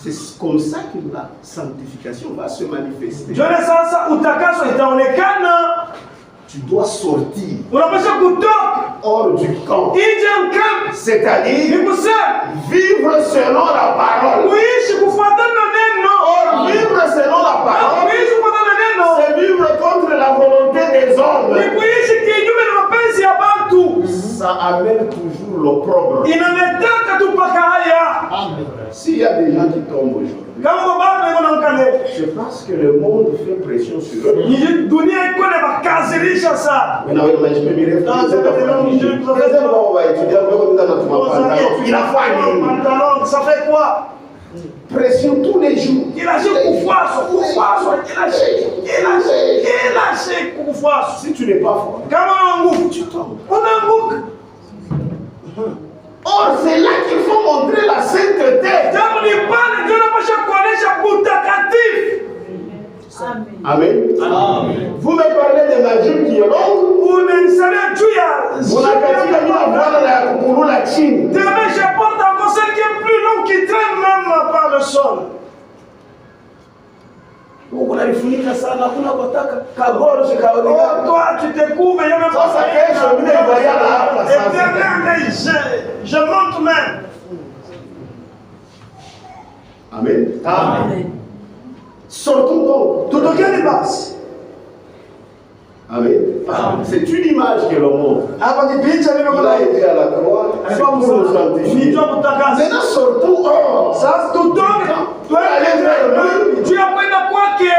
Speaker 1: C'est comme ça que la sanctification va se manifester.
Speaker 2: Jone sasa utakaso itaonekana
Speaker 1: tu dois sortir
Speaker 2: unapaswa kutoka
Speaker 1: hors du camp.
Speaker 2: nje ya kambi. Ni
Speaker 1: C'est-à-dire
Speaker 2: kusema
Speaker 1: vivre selon la parole.
Speaker 2: kuishi kufuatana na neno.
Speaker 1: Or, vivre selon la parole,
Speaker 2: Kuishi kufuatana na neno
Speaker 1: c'est vivre contre la volonté des hommes.
Speaker 2: ni kuishi kinyume na mapenzi ya watu.
Speaker 1: Ça amène toujours l'opprobre.
Speaker 2: Inaletaka tu mpaka haya.
Speaker 1: S'il y a des gens qui tombent aujourd'hui,
Speaker 2: Kama kwa bado niko na mkale.
Speaker 1: c'est parce que le monde fait pression sur eux.
Speaker 2: Ni dunia iko na makazirisha sana.
Speaker 1: Maintenant, je peux me réfléchir. On va étudier, il a fallu
Speaker 2: Pantalon, ça fait quoi?
Speaker 1: pression tous les jours.
Speaker 2: Kila siku kufuaswa, kila siku kufuaswa.
Speaker 1: Si tu n'es pas fort,
Speaker 2: Kama una nguvu,
Speaker 1: tu tombes.
Speaker 2: unaanguka.
Speaker 1: Or, c'est là qu'il faut montrer la sainteté.
Speaker 2: Jambo ni pale ndio unapaswa kuonesha utakatifu.
Speaker 1: Amen. Vous me parlez de ma jupe qui est longue.
Speaker 2: Unanisalia juu ya
Speaker 1: Unakatika bila bwana na ya kukurula chini.
Speaker 2: Demain, je porte encore celle qui est plus longue qui traîne même par le sol.
Speaker 1: Unanifunika sana, hakuna kutaka kagoro
Speaker 2: Oh,
Speaker 1: shikaonekana.
Speaker 2: toi, tu te couvres, il y a même
Speaker 1: Sasa kesho mimi nivaliana hapa sasa.
Speaker 2: je monte même.
Speaker 1: Amen. Sortons donc.
Speaker 2: Tutokeni basi.
Speaker 1: Amen. C'est une image que l'on montre.
Speaker 2: Hapa ni picha
Speaker 1: Il a
Speaker 2: nimeona.
Speaker 1: été à la croix. C'est
Speaker 2: Alikuwa
Speaker 1: pour nous sanctifier.
Speaker 2: Nijua kutakasa.
Speaker 1: Maintenant, sortons hors.
Speaker 2: Sasa tutoke. Tu as kwenda kwake.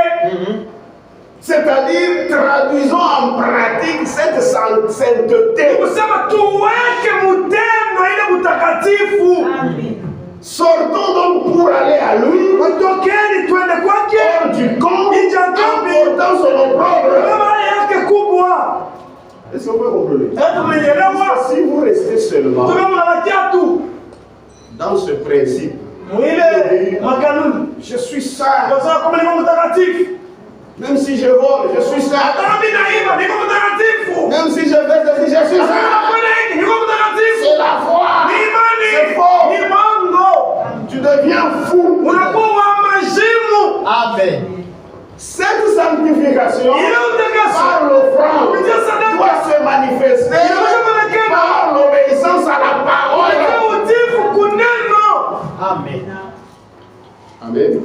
Speaker 1: C'est-à-dire, traduisons en pratique cette sainteté.
Speaker 2: Kusema tuweke mtendo ile mtakatifu.
Speaker 1: Sortons donc pour aller à lui.
Speaker 2: Watokeni twende kwake.
Speaker 1: Hors du camp,
Speaker 2: Nje ya kambi.
Speaker 1: emportant son opprobre.
Speaker 2: Kama yake kubwa.
Speaker 1: Est-ce qu'on peut comprendre?
Speaker 2: Hebu mnielewa.
Speaker 1: Si vous restez seulement
Speaker 2: Tume mnabakia tu.
Speaker 1: dans ce principe,
Speaker 2: Mwile makanuni.
Speaker 1: je suis saint,
Speaker 2: Kwa sababu kama niko mtakatifu.
Speaker 1: même si je vole, je suis saint,
Speaker 2: Hata mimi naimba niko mtakatifu.
Speaker 1: même si je fais ceci, je suis
Speaker 2: Hata
Speaker 1: saint.
Speaker 2: nafanya hiki niko mtakatifu.
Speaker 1: C'est la foi,
Speaker 2: Ni imani.
Speaker 1: c'est faux.
Speaker 2: Ni mongo.
Speaker 1: Tu deviens fou.
Speaker 2: Unakuwa wa majimu.
Speaker 3: Amen.
Speaker 1: Cette sanctification
Speaker 2: Ile utakaso.
Speaker 1: par l'offrande
Speaker 2: Kupitia sadaka.
Speaker 1: doit se manifester
Speaker 2: Inaweza kuonekana.
Speaker 1: par l'obéissance à la
Speaker 2: Kwa
Speaker 1: parole.
Speaker 2: utifu kuneno.
Speaker 3: Amen.
Speaker 1: Amen.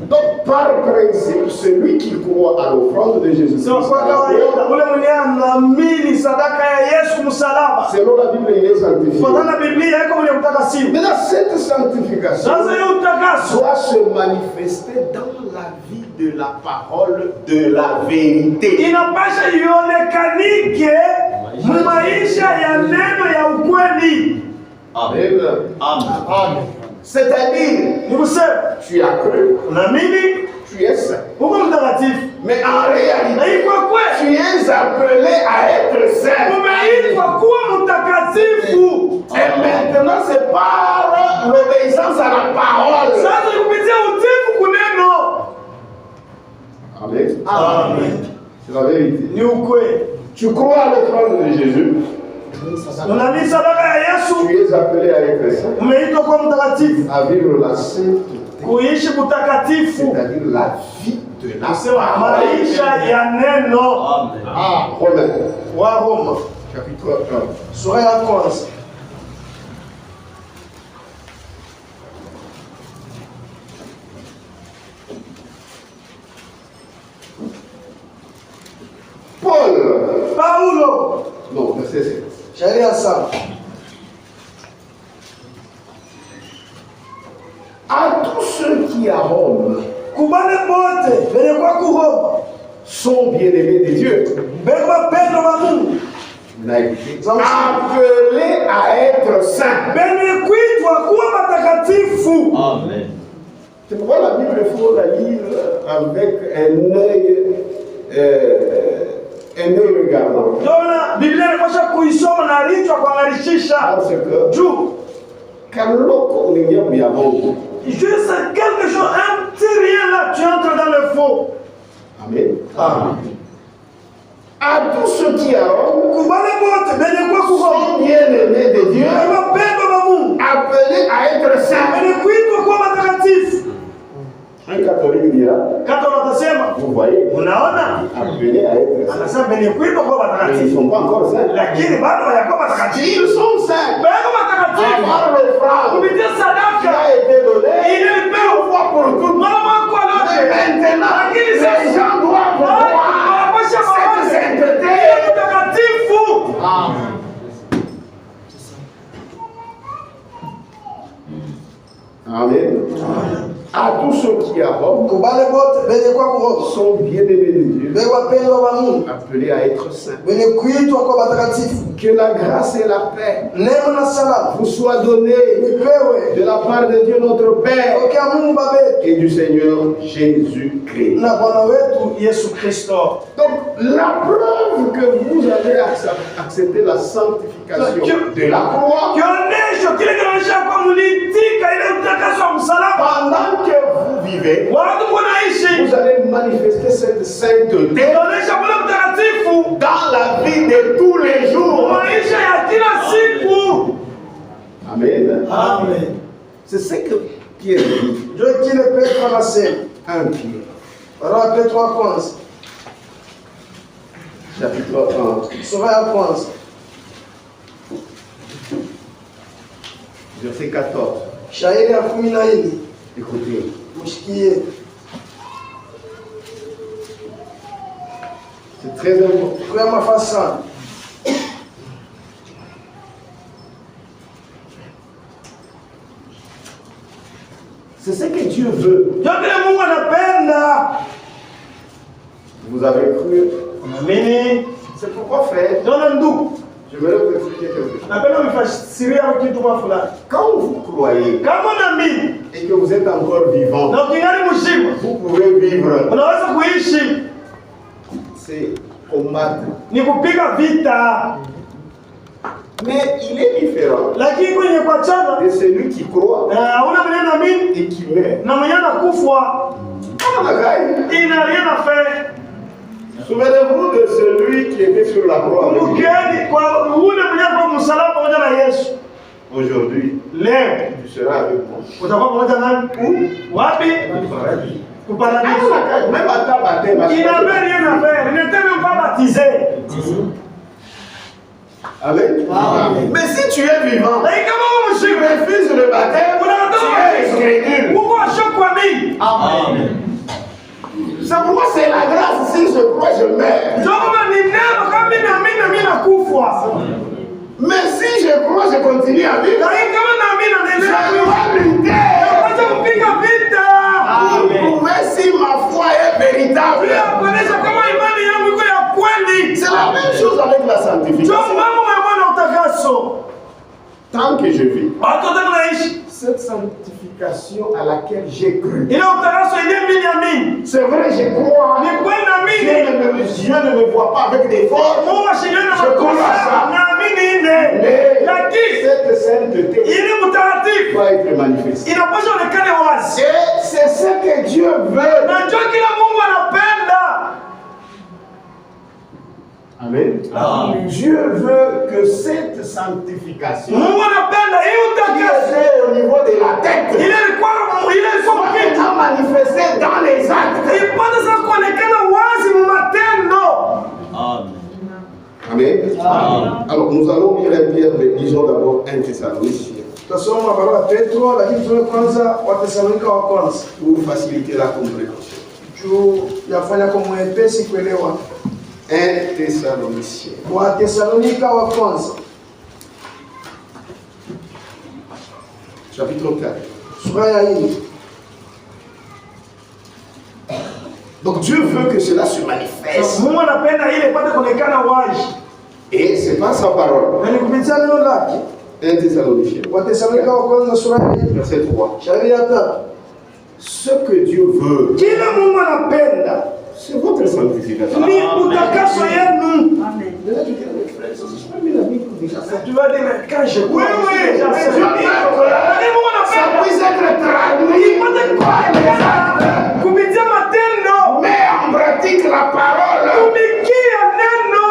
Speaker 1: Donc, par principe, celui qui croit à l'offrande de Jésus-Christ,
Speaker 2: Sio kwa kawaida. Ule mwenye anaamini sadaka ya Yesu msalaba.
Speaker 1: selon la Bible, il est sanctifié.
Speaker 2: Kwa na Biblia iko mwenye mtakatifu.
Speaker 1: Maintenant, cette sanctification
Speaker 2: Sasa hiyo utakaso.
Speaker 1: doit se manifester dans la vie de la parole de la vérité.
Speaker 2: Inapasha ionekanike maisha ya neno ya ukweli.
Speaker 1: Amen.
Speaker 3: Amen.
Speaker 1: C'est-à-dire,
Speaker 2: Ni kusema
Speaker 1: tu as cru,
Speaker 2: unaamini
Speaker 1: tu es saint.
Speaker 2: uko mtakatifu,
Speaker 1: Mais en
Speaker 2: na
Speaker 1: réalité,
Speaker 2: hii kwa kweli
Speaker 1: tu es appelé à être saint.
Speaker 2: umeitwa kuwa mtakatifu.
Speaker 1: Et maintenant, c'est par l'obéissance à la parole.
Speaker 2: Sasa ni kupitia utifu kuneno.
Speaker 1: Amen.
Speaker 2: Amen.
Speaker 1: C'est la vérité.
Speaker 2: Ni ukweli.
Speaker 1: Tu crois à l'offrande de Jésus,
Speaker 2: Unaamini sadaka ya Yesu,
Speaker 1: tu es appelé à être saint,
Speaker 2: umeitwa kuwa mtakatifu,
Speaker 1: à vivre la sainteté,
Speaker 2: kuishi mtakatifu,
Speaker 1: c'est-à-dire la vie de la
Speaker 2: kusema
Speaker 1: parole.
Speaker 2: maisha ya neno.
Speaker 3: Amen.
Speaker 1: Romains,
Speaker 2: Wa Roma
Speaker 1: chapitre 1.
Speaker 2: sura ya kwanza.
Speaker 1: Paul,
Speaker 2: Paulo,
Speaker 1: non, verset 7.
Speaker 2: sheria sana.
Speaker 1: À tous ceux qui à Rome
Speaker 2: Kubale bote benye kwa kuhoma
Speaker 1: sont bien-aimés de Dieu,
Speaker 2: benye bapendwa ba Mungu
Speaker 1: vous n'avez écouté, appelés à être saints.
Speaker 2: benye kuitwa kuwa matakatifu.
Speaker 3: Amen.
Speaker 1: C'est pourquoi la Bible, il faut la lire avec un œil regardant.
Speaker 2: Ndio Biblia inapaswa kuisoma na lichwa kuangalishisha
Speaker 1: Parce que
Speaker 2: juu
Speaker 1: kaloko unaingia ya Mungu.
Speaker 2: juste quelque chose, un petit rien là, tu entres dans le faux.
Speaker 1: Amen.
Speaker 2: Amen.
Speaker 1: À tous ceux qui à Rome
Speaker 2: Kubale bote benye kwa kuhoma
Speaker 1: sont bien-aimés de Dieu,
Speaker 2: benye bapendwa ba Mungu
Speaker 1: appelés à être saints.
Speaker 2: benye kuitwa kuwa matakatifu.
Speaker 1: Un catholique dira,
Speaker 2: Kata watasema
Speaker 1: vous voyez,
Speaker 2: unaona,
Speaker 1: appelés à être saints.
Speaker 2: Anasema benye kuitwa kwa
Speaker 1: mais ils ne
Speaker 2: watakatifu.
Speaker 1: sont pas encore saints.
Speaker 2: Lakini bado hawajakuwa watakatifu.
Speaker 1: Ils sont saints.
Speaker 2: Bado watakatifu.
Speaker 1: Par l'offrande
Speaker 2: Kupitia
Speaker 1: qui
Speaker 2: sadaka.
Speaker 1: a été donnée
Speaker 2: Ilipewa
Speaker 1: une fois pour toutes.
Speaker 2: mara kwa
Speaker 1: Mais
Speaker 2: lote.
Speaker 1: maintenant,
Speaker 2: Lakini
Speaker 1: les
Speaker 2: sasa
Speaker 1: gens doivent voir cette sainteté.
Speaker 2: utakatifu.
Speaker 3: Amen.
Speaker 1: Amen. À tous ceux qui abordent
Speaker 4: Kubale bote benye kwa kuroho
Speaker 1: sont bien-aimés de Dieu,
Speaker 4: benye wapendwa wa Mungu
Speaker 1: appelés à être saints.
Speaker 4: benye kuitwa kwa watakatifu.
Speaker 1: Que la grâce et la paix
Speaker 4: Neema na salama
Speaker 1: vous soient données
Speaker 4: nipewe
Speaker 1: de la part de Dieu notre Père
Speaker 4: tokea Mungu Baba yetu
Speaker 1: et du Seigneur Jésus-Christ.
Speaker 4: na Bwana wetu
Speaker 2: Yesu Kristo.
Speaker 1: Donc, la preuve que vous avez accepté la sanctification de la croix,
Speaker 2: Kionyesho kile kinaonyesha kwa mlitika ile utakaso wa msalaba.
Speaker 1: pendant que vous vivez,
Speaker 2: Watu wanaishi.
Speaker 1: vous allez manifester cette sainteté
Speaker 2: Inaonyesha kule mtakatifu.
Speaker 1: dans la vie de tous les jours.
Speaker 2: Maisha ya kila siku.
Speaker 1: Amen.
Speaker 4: Amen.
Speaker 1: C'est ce que Pierre dit.
Speaker 4: Ndio kile Petro anasema.
Speaker 1: 1 Pierre,
Speaker 4: Barua ya Petro wa kwanza
Speaker 1: chapitre 1,
Speaker 4: sura ya kwanza
Speaker 1: verset 14.
Speaker 4: shairi ya 14.
Speaker 1: Écoutez.
Speaker 4: Mshikie.
Speaker 1: C'est très important.
Speaker 4: Kwa mafasa.
Speaker 1: C'est ce que Dieu veut.
Speaker 2: Yote Mungu anapenda.
Speaker 1: Vous avez cru.
Speaker 2: Unaamini?
Speaker 1: C'est pourquoi, frère,
Speaker 2: Ndio ndugu.
Speaker 1: je vais vous expliquer quelque chose.
Speaker 2: Napenda unifasiria kitu kwa fulani.
Speaker 1: Quand vous croyez
Speaker 2: Kama unaamini
Speaker 1: et que vous êtes encore vivant,
Speaker 2: na ukingali mzima,
Speaker 1: vous pouvez vivre.
Speaker 2: unaweza kuishi.
Speaker 1: C'est combattre.
Speaker 2: Ni kupiga vita.
Speaker 1: Mais il est différent
Speaker 2: Lakini kwenye kuachana
Speaker 1: de celui qui croit
Speaker 2: hauna mwenye naamini
Speaker 1: et qui meurt.
Speaker 2: na mwenye anakufa. Ina rien à faire.
Speaker 1: Souvenez-vous de celui qui était sur la croix avec Jésus.
Speaker 2: Mgeni kwa ule mwenye kwa msalaba pamoja na Yesu.
Speaker 1: Aujourd'hui,
Speaker 2: Leo
Speaker 1: tu seras avec moi.
Speaker 2: utakuwa pamoja nami wapi? Kuparadiso.
Speaker 1: Même à ta baptême,
Speaker 2: Il n'avait rien à faire. Il n'était même pas baptisé.
Speaker 1: avec. Mais si tu es vivant,
Speaker 2: Lakini kama wewe
Speaker 1: tu
Speaker 2: mshirika,
Speaker 1: refuses le baptême, tu es incrédule.
Speaker 2: uko ashakuamini.
Speaker 3: Amen.
Speaker 1: C'est pourquoi c'est la grâce. Si je crois, je meurs.
Speaker 2: Ndio kama ni neno kama mimi naamini na mimi nakufa.
Speaker 1: Mais si je crois, je continue à vivre.
Speaker 2: Lakini kama naamini
Speaker 1: Je
Speaker 2: naendelea
Speaker 1: dois lutter
Speaker 2: acha kupiga vita.
Speaker 1: pour prouver si ma foi est véritable.
Speaker 2: Pia kuonesha kama imani yangu iko ya kweli.
Speaker 1: C'est la même chose avec la
Speaker 2: Ndio
Speaker 1: sanctification.
Speaker 2: mambo ya Bwana utakaso.
Speaker 1: Tant que je vis,
Speaker 2: Watu wote wanaishi.
Speaker 1: cette sanctification à laquelle j'ai cru.
Speaker 2: Ile utakaso ile mimi naamini.
Speaker 1: C'est vrai, je crois.
Speaker 2: Ni kweli naamini.
Speaker 1: Dieu ne me voit pas avec des formes.
Speaker 2: Mungu ashindane na
Speaker 1: Je crois
Speaker 2: makosa.
Speaker 1: ça.
Speaker 2: Naamini ine.
Speaker 1: Mais
Speaker 2: Lakini
Speaker 1: cette sainteté
Speaker 2: ili mtakatifu
Speaker 1: doit être manifestée.
Speaker 2: inapaswa onekane wazi.
Speaker 1: Et c'est ce que Dieu veut.
Speaker 2: Na ndio kila Mungu anapenda.
Speaker 1: Amen.
Speaker 3: Amen.
Speaker 1: Dieu veut que cette sanctification
Speaker 2: Mungu anapenda hii
Speaker 1: qui
Speaker 2: utakaso.
Speaker 1: est au niveau de la tête
Speaker 2: Ile ilikuwa
Speaker 1: soit
Speaker 2: kitu.
Speaker 1: maintenant manifestée dans les actes.
Speaker 2: Ipate sasa kuonekana wazi mu matendo.
Speaker 3: Amen.
Speaker 1: Amen.
Speaker 3: Amen.
Speaker 1: Alors nous allons lire un Pierre, mais lisons d'abord 1 Thessaloniciens
Speaker 4: Tutasoma barua ya Petro lakini tuwe kwanza Watesalonika wa kwanza.
Speaker 1: pour faciliter la compréhension.
Speaker 4: Juu yafanya kwa mwepesi kuelewa.
Speaker 1: 1 Thessaloniciens
Speaker 4: Watesalonika wa kwanza
Speaker 1: chapitre 4.
Speaker 4: sura ya 4.
Speaker 1: Donc Dieu veut que cela se manifeste.
Speaker 2: Mungu anapenda ile ipate kuonekana wazi.
Speaker 1: Et c'est pas sa parole.
Speaker 4: Na ni kupitia neno lake.
Speaker 1: 1 Thessaloniciens
Speaker 4: Watesalonika wa kwanza sura ya 4
Speaker 1: verset 3.
Speaker 4: shairi ya 3.
Speaker 1: Ce que Dieu veut,
Speaker 2: Kila Mungu anapenda
Speaker 1: c'est votre sanctification.
Speaker 2: ni utakaso yenu.
Speaker 1: Déjà, tu dis, mais frère, c'est pas bien la Bible qui dit ça.
Speaker 2: Tu vas dire mais quand je
Speaker 1: Oui, oui,
Speaker 2: déjà
Speaker 1: mais
Speaker 2: c'est
Speaker 1: Dieu
Speaker 2: fini.
Speaker 1: veut
Speaker 2: Lakini Mungu
Speaker 1: que ça
Speaker 2: anapenda
Speaker 1: puisse être traduit
Speaker 2: ipate
Speaker 1: par les actes.
Speaker 2: kupitia matendo.
Speaker 1: Mets en pratique la parole.
Speaker 2: Tumikia neno.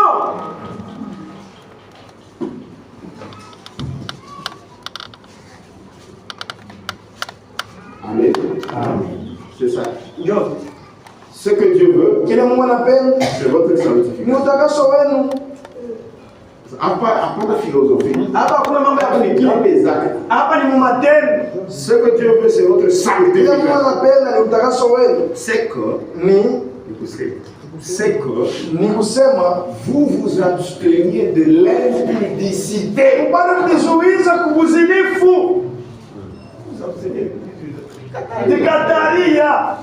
Speaker 1: Amen. C'est ça.
Speaker 2: Ndio.
Speaker 1: Ce que Dieu veut,
Speaker 4: kile Mungu anapenda
Speaker 1: c'est votre
Speaker 4: ni
Speaker 1: sanctification.
Speaker 4: utakaso wenu.
Speaker 1: Pas de philosophie.
Speaker 4: Hapa hakuna mambo ya
Speaker 1: Dans
Speaker 4: kufikiri,
Speaker 1: les actes.
Speaker 4: hapa ni mumatendo.
Speaker 1: Ce que Dieu veut, c'est votre
Speaker 4: Kile Mungu
Speaker 1: sanctification.
Speaker 4: anapenda ni utakaso wenu.
Speaker 1: C'est que,
Speaker 4: Ni kusema
Speaker 1: vous vous absteniez de l'impudicité.
Speaker 4: upande kujizuiza kubuzinifu,
Speaker 1: Vous abstenez
Speaker 4: dikataria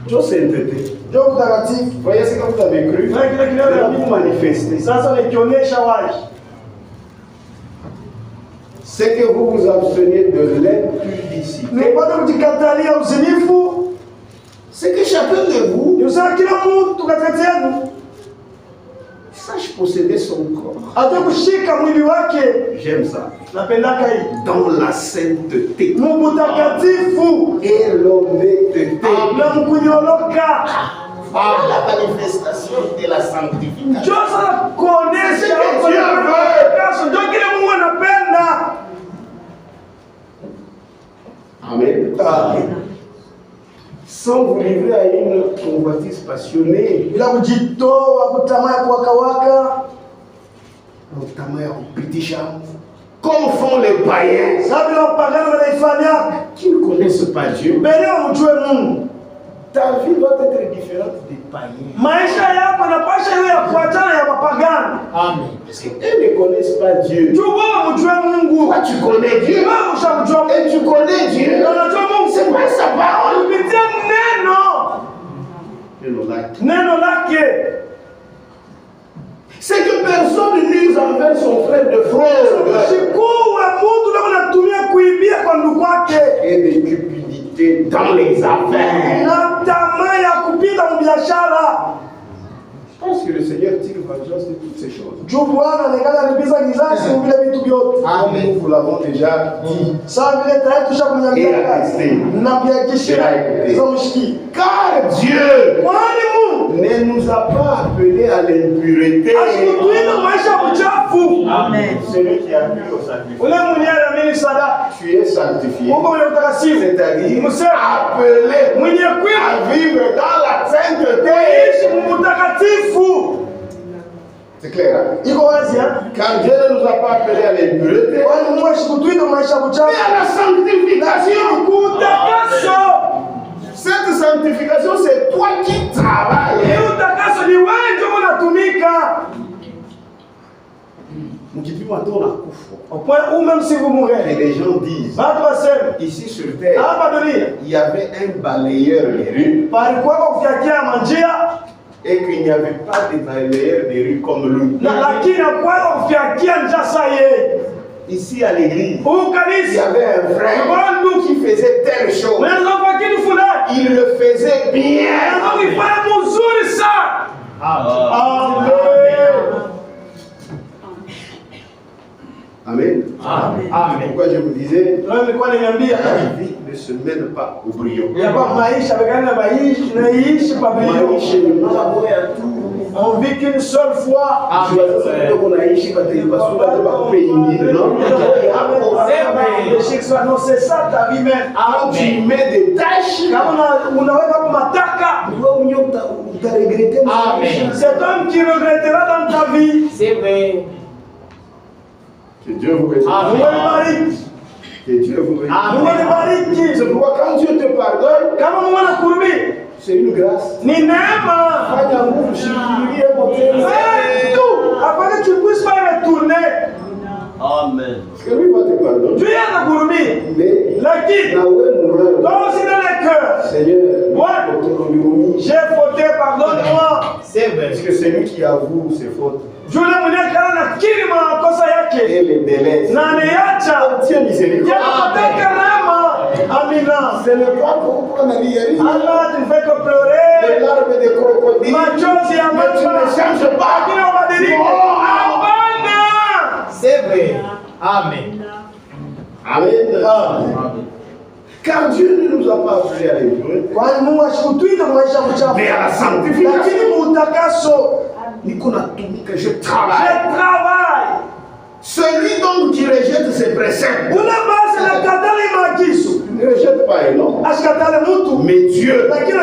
Speaker 1: de sainteté.
Speaker 4: ndio utakatifu.
Speaker 1: Voyez ce que vous avez cru.
Speaker 4: Na kile
Speaker 1: Là, vous
Speaker 4: kile
Speaker 1: manifestez.
Speaker 4: sasa nikionyesha wazi,
Speaker 1: C'est que vous vous absteniez de
Speaker 4: ni
Speaker 1: l'impudicité.
Speaker 4: upande kujikatalia uzinifu.
Speaker 1: C'est que chacun de vous
Speaker 4: Ni usema kila mtu katikati yenu
Speaker 1: sache posséder son corps.
Speaker 4: ajue kushika mwili wake.
Speaker 1: J'aime ça.
Speaker 4: Napendaka hii
Speaker 1: Dans la sainteté
Speaker 4: mubutakatifu
Speaker 1: et l'honnêteté.
Speaker 4: na mkunyoloka.
Speaker 1: Voilà la manifestation de la sanctification.
Speaker 4: Ndio sana kuonesha huko ni kaso, ndio kile Mungu anapenda.
Speaker 1: Amen. Sans vous livrer à une convoitise passionnée,
Speaker 4: Bila kujitoa kutamaya kuwakawaka,
Speaker 1: notamment en petit charme, comme font les païens
Speaker 4: sababu bila wapagani wanaifanya
Speaker 1: qui ne connaissent pas Dieu.
Speaker 4: mbele wamjue Mungu.
Speaker 1: Ta vie doit être différente des païens.
Speaker 4: Maisha yako yanapasha iwe ya kuachana ya wapagani.
Speaker 3: Amen.
Speaker 1: Parce qu'ils ne connaissent pas Dieu.
Speaker 4: Juu wewe mjue Mungu.
Speaker 1: Toi, tu connais Dieu.
Speaker 4: Wewe ushamjua Mungu.
Speaker 1: Et tu connais Dieu.
Speaker 4: Na unajua Mungu
Speaker 1: C'est pas sa parole.
Speaker 4: kupitia neno. Neno lake.
Speaker 1: C'est que personne n'use envers son frère de fraude
Speaker 4: Sikuwe mtu ndio anatumia kuibia kwa ndugu wake.
Speaker 1: et de cupidité dans les affaires.
Speaker 4: Na tamaa ya kupita mbiashara.
Speaker 1: Je pense que le Seigneur tire vengeance de toutes ces choses.
Speaker 4: Juu Bwana anaonekana alipiza kizazi vile vitu vyote.
Speaker 1: Comme nous vous l'avons déjà dit.
Speaker 4: Sawa vile tayari tushakunyambia kazi. Na pia kishira za mshiki.
Speaker 1: Car Dieu
Speaker 4: Kwani Mungu
Speaker 1: ne nous a pas appelés à l'impureté.
Speaker 4: asikutuita maisha mchafu.
Speaker 3: Amen.
Speaker 1: Celui qui a pu au sacrifice.
Speaker 4: Ule mwenye anaamini sadaka.
Speaker 1: Tu es sanctifié.
Speaker 4: Mungu mwenye utakatifu.
Speaker 1: C'est-à-dire
Speaker 4: Musema
Speaker 1: appelé
Speaker 4: mwenye kweli
Speaker 1: à vivre dans la sainteté.
Speaker 4: kuishi mtakatifu.
Speaker 1: C'est clair, hein?
Speaker 4: Iko wazi hein?
Speaker 1: Car Dieu ne nous a pas appelés à l'impureté,
Speaker 4: Kwani Mungu asikutuita maisha
Speaker 1: mais
Speaker 4: mchafu.
Speaker 1: à la sanctification.
Speaker 4: Utakaso.
Speaker 1: Cette sanctification, c'est toi qui travailles.
Speaker 4: Ni utakaso ni wewe ndio unatumika.
Speaker 1: Mkipima tu unakufa.
Speaker 4: Au point où même si vous
Speaker 1: Et
Speaker 4: mourrez.
Speaker 1: les gens disent,
Speaker 4: Watu waseme
Speaker 1: ici sur terre,
Speaker 4: hapa dunia
Speaker 1: il y avait un balayeur des rues
Speaker 4: palikuwa kufyakia manjia
Speaker 1: et qu'il n'y avait pas de balayeur des rues comme lui.
Speaker 4: na lakini hakuwa kufyakia njia sahihi.
Speaker 1: Ici à l'église,
Speaker 4: Huyu
Speaker 1: il y
Speaker 4: kanisa
Speaker 1: avait un frère
Speaker 4: Mungu
Speaker 1: qui faisait telle chose.
Speaker 4: unaweza kwa kitu fulani
Speaker 1: Il le faisait bien.
Speaker 4: unaweza kufanya mzuri sana. Amen.
Speaker 1: Amen.
Speaker 3: Amen.
Speaker 1: Pourquoi je vous disais,
Speaker 4: Leo nilikuwa nimeambia
Speaker 1: la vie ne se mène pas au brillant.
Speaker 4: ya kwamba maisha bekana na maisha na ishi kwa
Speaker 1: Maisha
Speaker 4: bidii.
Speaker 1: ni mambo ya tu.
Speaker 4: On vit qu'une seule fois. Non, c'est ça ta vie même.
Speaker 1: Quand tu mets des tâches,
Speaker 4: Kama unaweka kwa mataka, cet homme qui regrettera dans ta vie.
Speaker 3: C'est vrai.
Speaker 1: que Dieu vous bénisse.
Speaker 4: Mungu anibariki.
Speaker 1: Que Dieu vous bénisse.
Speaker 4: Mungu anibariki.
Speaker 1: C'est pourquoi quand Dieu te pardonne,
Speaker 4: Kama Mungu anakuhurumia,
Speaker 1: c'est une grâce.
Speaker 4: ni neema.
Speaker 1: Fanya nguvu, shikilia motema.
Speaker 4: Fais tout afin que tu puisses pas retourner.
Speaker 3: Amen.
Speaker 1: Parce que lui va te pardonner.
Speaker 4: Dieu anakuhurumia.
Speaker 1: Mais,
Speaker 4: Lakini
Speaker 1: na wewe mourant,
Speaker 4: toi aussi dans le cœur,
Speaker 1: Seigneur,
Speaker 4: Ouais.
Speaker 1: autonomie.
Speaker 4: j'ai fauté, pardonne-moi.
Speaker 3: C'est vrai.
Speaker 1: Parce que c'est lui qui avoue ses fautes
Speaker 4: Yule mwenye kana nakiri makosa yake
Speaker 1: et les délaisse.
Speaker 4: na aniacha
Speaker 1: Dieu miséricorde.
Speaker 4: yanapoteka neema. Amina.
Speaker 1: Ce n'est pas pour prendre l'hiérie.
Speaker 4: Allah tu fais que
Speaker 1: Les
Speaker 4: pleurer.
Speaker 1: larmes de crocodile.
Speaker 4: Machozi ya
Speaker 1: Mais tu ne
Speaker 4: mama.
Speaker 1: changes pas.
Speaker 4: Lakini ubadilike.
Speaker 1: Oh.
Speaker 4: Hapana.
Speaker 3: C'est vrai. Amen.
Speaker 1: Amen.
Speaker 3: Amen.
Speaker 1: Car Dieu ne nous a pas appelés à l'impureté,
Speaker 4: Kwani Mungu ashikutuita maisha mchafu.
Speaker 1: mais à la sanctification.
Speaker 4: Lakini utakaso.
Speaker 1: Niko natumika, je
Speaker 4: Je
Speaker 1: travaille.
Speaker 4: travaille.
Speaker 1: Celui donc qui rejette ses préceptes
Speaker 4: Ule basi nakatala maagizo.
Speaker 1: ne rejette pas un homme,
Speaker 4: Asikatale mtu.
Speaker 1: mais Dieu.
Speaker 4: Lakini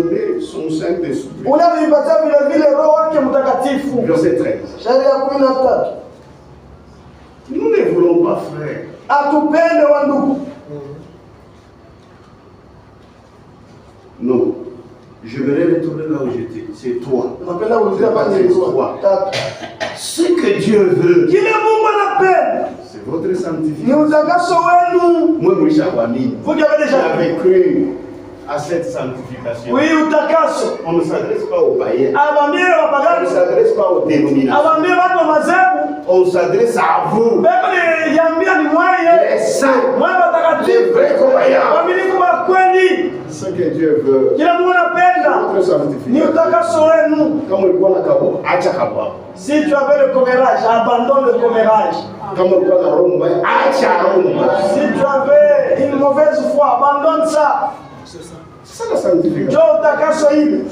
Speaker 1: donné son Saint-Esprit.
Speaker 2: ule alimpatia vile vile Roho wake Mtakatifu.
Speaker 1: Verset 13.
Speaker 2: Shairi ya 13.
Speaker 1: Nous ne voulons pas, frère,
Speaker 2: Atupende wa ndugu.
Speaker 1: non. Je vais retourner là où j'étais. C'est toi.
Speaker 2: Napenda kuuliza pale ilikuwa. Tatu.
Speaker 1: Ce que Dieu veut,
Speaker 2: Kile Mungu anapenda
Speaker 1: c'est votre
Speaker 2: ni
Speaker 1: sanctification.
Speaker 2: utakaso wenu.
Speaker 1: Moi, Moïse Awami,
Speaker 2: Vous qui avez déjà
Speaker 1: j'avais cru à cette sanctification.
Speaker 2: Oui, utakaso.
Speaker 1: On ne s'adresse pas aux païens.
Speaker 2: Abambie
Speaker 1: On ne
Speaker 2: wapagani.
Speaker 1: s'adresse pas aux dénominations.
Speaker 2: Abambie watu wa mazebu.
Speaker 1: On s'adresse à vous,
Speaker 2: Beko ni yambia ni mwaye.
Speaker 1: les saints,
Speaker 2: Mwaye
Speaker 1: les
Speaker 2: watakatifu.
Speaker 1: vrais croyants.
Speaker 2: Wamilifu wa kweli.
Speaker 1: Ce que Dieu veut,
Speaker 2: Kile Mungu anapenda
Speaker 1: votre
Speaker 2: ni
Speaker 1: sanctification.
Speaker 2: utakaso wenu.
Speaker 1: Kama ulikuwa na kabo, acha kabo hapo.
Speaker 2: Si tu avais le commérage, abandonne le commérage.
Speaker 1: Kama ulikuwa na roho mbaya, acha roho mbaya.
Speaker 2: Si tu avais une mauvaise foi, abandonne ça.
Speaker 1: C'est ça la sanctification.
Speaker 2: Njoo utakaso hili.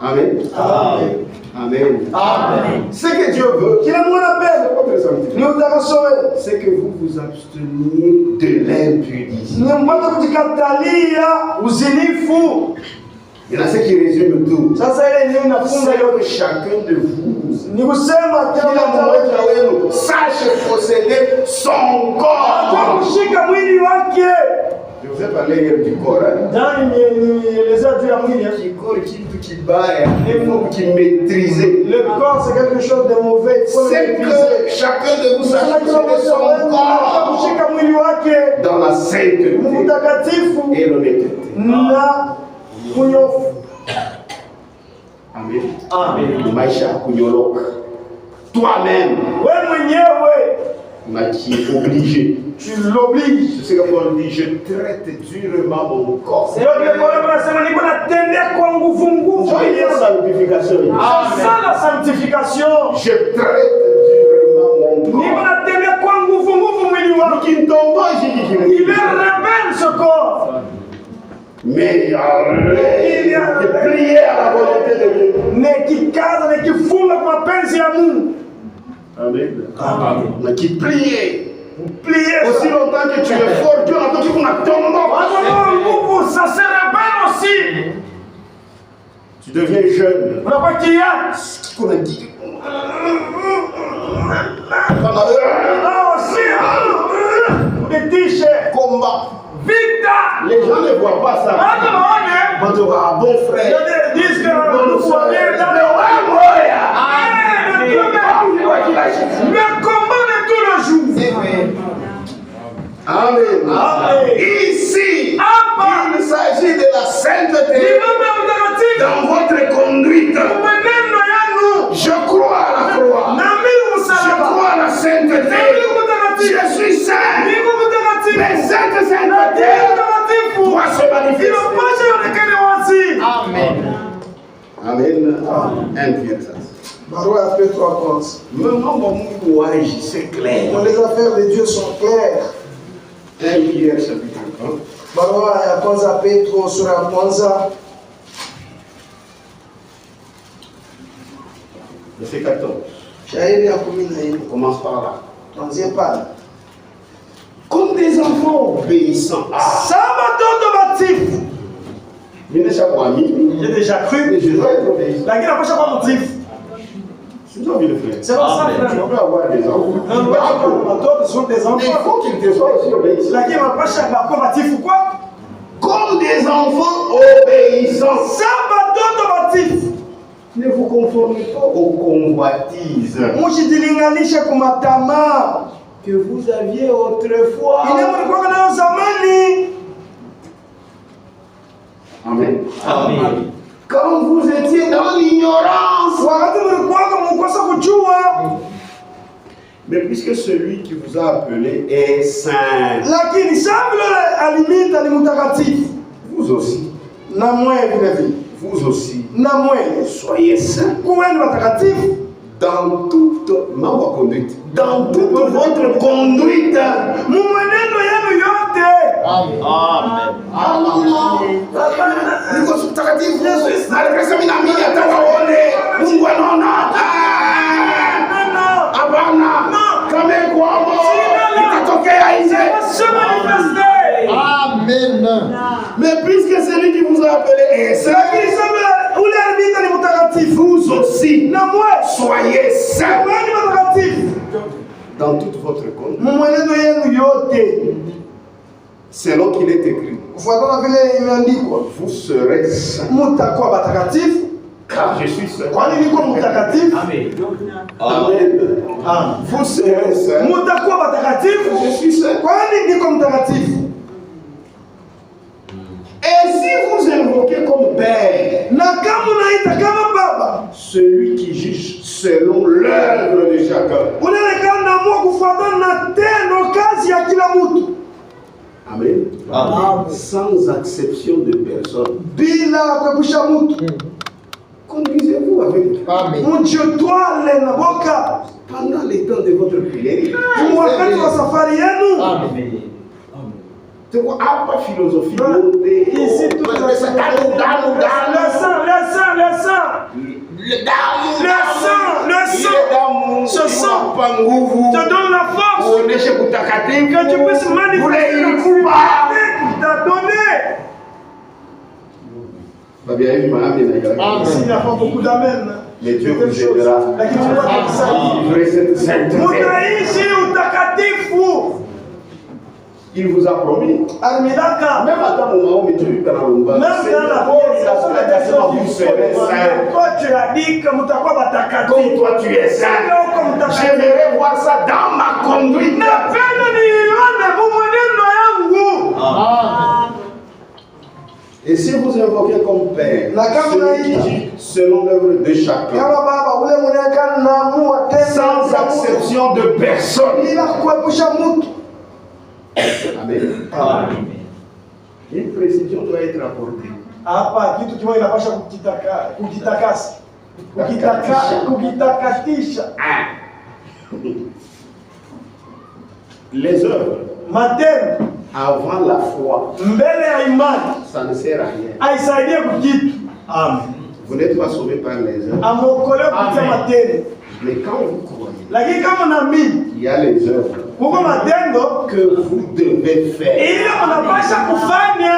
Speaker 1: Amen.
Speaker 3: Amen.
Speaker 1: Amen.
Speaker 3: Amen.
Speaker 1: Ce que Dieu veut,
Speaker 2: Kile Mungu anapenda
Speaker 1: votre
Speaker 2: ni
Speaker 1: sanctification,
Speaker 2: utakaso wenu.
Speaker 1: c'est que vous vous absteniez de l'impudicité.
Speaker 2: Ni mpaka kujikatalia uzinifu.
Speaker 1: Il y en a ce qui résume tout.
Speaker 2: Sasa ile ndio inafunga
Speaker 1: C'est que
Speaker 2: yote.
Speaker 1: chacun de vous,
Speaker 2: Ni kusema kila
Speaker 1: kila
Speaker 2: mmoja
Speaker 1: mmoja wenu, sache posséder son
Speaker 2: anajua
Speaker 1: corps.
Speaker 2: kushika mwili wake.
Speaker 1: Je vous ai parlé hier du corps. Hein?
Speaker 2: Ndani nielezea juu ya mwili.
Speaker 1: Qui corps, qui bat, il faut qu'il maîtrise.
Speaker 2: Le corps c'est quelque chose de mauvais. Il faut le
Speaker 1: C'est
Speaker 2: maîtriser.
Speaker 1: que chacun de vous
Speaker 2: Sasa
Speaker 1: sache
Speaker 2: kila
Speaker 1: posséder
Speaker 2: mmoja
Speaker 1: son
Speaker 2: wenu
Speaker 1: corps
Speaker 2: kushika mwili wake
Speaker 1: dans la sainteté
Speaker 2: mtakatifu
Speaker 1: et l'honnêteté.
Speaker 2: na kunyofu.
Speaker 1: Amen.
Speaker 3: Amen.
Speaker 1: Maisha ya kunyoroka. Toi-même,
Speaker 2: Wewe mwenyewe
Speaker 1: tu es obligé.
Speaker 2: tu l'obliges.
Speaker 1: C'est comme on dit, je traite durement mon corps.
Speaker 2: Sio vile Paulo anasema niko natendea kwa nguvu nguvu.
Speaker 1: Soyez en sanctification.
Speaker 2: C'est ça la sanctification.
Speaker 1: Je traite durement mon
Speaker 2: Niko
Speaker 1: corps.
Speaker 2: natendea kwa nguvu nguvu mwili wangu.
Speaker 1: Qui ne tombe pas, j'ai dit qu'il
Speaker 2: Il est rebelle ce corps.
Speaker 1: mais de prier à la volonté de Dieu.
Speaker 2: Nekikaza nekifunga kwa mapenzi ya Mungu.
Speaker 1: Amen.
Speaker 3: Amen.
Speaker 1: Mais qui prie.
Speaker 2: Plier
Speaker 1: Aussi longtemps que tu es fort, Dieu n'a pas dit qu'on a tombé.
Speaker 2: Watu nguvu ça se rebelle aussi.
Speaker 1: Tu deviens jeune.
Speaker 2: Unakuwa kiasi.
Speaker 1: Qu'on a dit.
Speaker 2: Ah aussi. Ukitishe.
Speaker 1: Combat.
Speaker 2: Vita.
Speaker 1: Les gens ne voient pas ça.
Speaker 2: Watu waone.
Speaker 1: Quand tu auras un bon frère.
Speaker 2: Ils disent que nous sommes bien dans le combat de tous les jours.
Speaker 1: Amen.
Speaker 2: Amen.
Speaker 1: Ici,
Speaker 2: Hapa.
Speaker 1: il s'agit de la sainteté dans votre conduite.
Speaker 2: Maneno yanu.
Speaker 1: Je crois à la croix.
Speaker 2: Nami
Speaker 1: Je
Speaker 2: msalaba.
Speaker 1: crois à la sainteté. Je suis saint.
Speaker 2: Niko mtakatifu.
Speaker 1: Mais cette
Speaker 2: Na
Speaker 1: sainteté
Speaker 2: Mungu mtakatifu.
Speaker 1: doit se manifester.
Speaker 2: Inapaswa ionekane wazi.
Speaker 3: Amen.
Speaker 1: Amen. Un Pierre, ça.
Speaker 2: Barua ya Petro wa kwanza.
Speaker 1: Mambo Mungu waji, c'est clair.
Speaker 2: Les affaires de Dieu sont claires.
Speaker 1: 1 Pierre chapitre 1.
Speaker 2: Barua ya kwanza ya Petro sura ya kwanza
Speaker 1: Verset 14.
Speaker 2: shairi ya 14.
Speaker 1: On commence par là.
Speaker 2: Tuanzie pale.
Speaker 1: Comme des enfants obéissants.
Speaker 2: Saba toto batifu.
Speaker 1: Mimi nishakuamini.
Speaker 2: J'ai déjà cru.
Speaker 1: Mais je dois être obéissant.
Speaker 2: Lakini napasha kuwa mtifu.
Speaker 1: C'est ça, le frère.
Speaker 2: C'est pas ça
Speaker 3: Amen.
Speaker 2: frère.
Speaker 1: Tu peux avoir des enfants.
Speaker 2: Non, watoto sont des
Speaker 1: Mais il
Speaker 2: enfants.
Speaker 1: faut qu'ils te soient aussi obéissants.
Speaker 2: Lakini napasha kuwa batifu kwa
Speaker 1: Comme des enfants obéissants.
Speaker 2: saba toto batifu.
Speaker 1: Ne vous conformez pas aux convoitises
Speaker 2: Msijilinganishe kwa matamaa.
Speaker 1: que vous aviez autrefois.
Speaker 2: Ile mlikuwa nayo zamani.
Speaker 1: Amen.
Speaker 3: Amen.
Speaker 1: Quand vous étiez dans l'ignorance.
Speaker 2: Wakati mlikuwa mkosa kujua.
Speaker 1: Mais puisque celui qui vous a appelé est saint,
Speaker 2: Lakini sabula alimita ni mtakatifu.
Speaker 1: vous aussi,
Speaker 2: Na mwe vile vile.
Speaker 1: vous aussi,
Speaker 2: Na mwe
Speaker 1: soyez saints
Speaker 2: kuweni watakatifu
Speaker 1: dans toute ma conduite, dans toute votre conduite.
Speaker 2: mumwenendo yenu yote.
Speaker 3: Amen.
Speaker 1: Niko mtakatifu Yesu, alipesa mimi naamini atawaone Mungu anaona. Hapana, kama kwamba itatokea nje.
Speaker 2: Se manifester.
Speaker 5: Amen.
Speaker 1: Mais puisque c'est lui qui vous a appelé est saint,
Speaker 2: Lakini sasa ule aliniita ni mtakatifu.
Speaker 1: vous aussi,
Speaker 2: Na mwe
Speaker 1: soyez saints
Speaker 2: mweni mtakatifu.
Speaker 1: dans toute votre conduite.
Speaker 2: Mwenendo yenu yote.
Speaker 1: Selon qu'il est écrit,
Speaker 2: Kufuatana vile imeandikwa.
Speaker 1: vous serez saints,
Speaker 2: Mtakuwa watakatifu.
Speaker 1: car je suis saint.
Speaker 2: Kwani niko mtakatifu?
Speaker 3: Amen.
Speaker 1: Amen.
Speaker 2: Ah.
Speaker 1: Vous serez saints,
Speaker 2: Mtakuwa watakatifu.
Speaker 1: je suis saint.
Speaker 2: Kwani niko mtakatifu?
Speaker 1: Et si vous invoquez comme Père
Speaker 2: Na kama unaita kama baba,
Speaker 1: celui qui juge selon l'œuvre de chacun.
Speaker 2: unaonekana naamua kufuatana na tendo kazi ya kila mtu.
Speaker 1: Amen.
Speaker 3: Amen.
Speaker 1: Sans acception de personne.
Speaker 2: Bila kuepusha mtu.
Speaker 1: Conduisez-vous avec
Speaker 2: Mjitwale na boka.
Speaker 1: pendant les temps de votre pèlerinage.
Speaker 2: Wakati wa safari yenu.
Speaker 3: Amen.
Speaker 1: C'est quoi? Ah, pas philosophie.
Speaker 2: Ici, tout le sang, ce sang te donne la force que tu puisses manifester ce qu'il t'a donné. S'il n'y a pas beaucoup d'amen,
Speaker 1: Mais Dieu vous aidera
Speaker 2: lakini Mungu atakusaidia.
Speaker 1: vivre cette sainteté.
Speaker 2: Mutaishi utakatifu.
Speaker 1: Il vous a promis.
Speaker 2: Almidaka.
Speaker 1: Même à ton moment où tu es dans le monde,
Speaker 2: Même dans la
Speaker 1: vous serez saint.
Speaker 2: toi tu as dit que mutakuwa
Speaker 1: Comme
Speaker 2: watakatifu.
Speaker 1: toi tu es saint. J'aimerais voir ça dans ma conduite.
Speaker 2: Napenda nione mwenendo yangu.
Speaker 1: Et si vous invoquez comme Père,
Speaker 2: La caméra
Speaker 1: celui
Speaker 2: est
Speaker 1: qui dit selon l'œuvre de chacun,
Speaker 2: Kama baba ule mwenekana naamua
Speaker 1: sans acception de personne.
Speaker 2: bila kuepusha mtu.
Speaker 1: Amen.
Speaker 3: Amen.
Speaker 1: Une précision doit être apportée.
Speaker 2: Hapa kitu kimoja inapasha kukitakasa. Kukitakatisha.
Speaker 1: Les œuvres
Speaker 2: Matendo
Speaker 1: avant la foi,
Speaker 2: mbele ya imani
Speaker 1: ça ne sert à rien.
Speaker 2: aisaidie kukitu. Amen.
Speaker 1: Vous n'êtes pas sauvé par les œuvres.
Speaker 2: Ameokolewa kupitia matendo.
Speaker 1: Mais quand vous croyez,
Speaker 2: Lakini kama unaamini
Speaker 1: il y a les œuvres
Speaker 2: kuko matendo
Speaker 1: que vous devez faire.
Speaker 2: ile unapasha kufanya.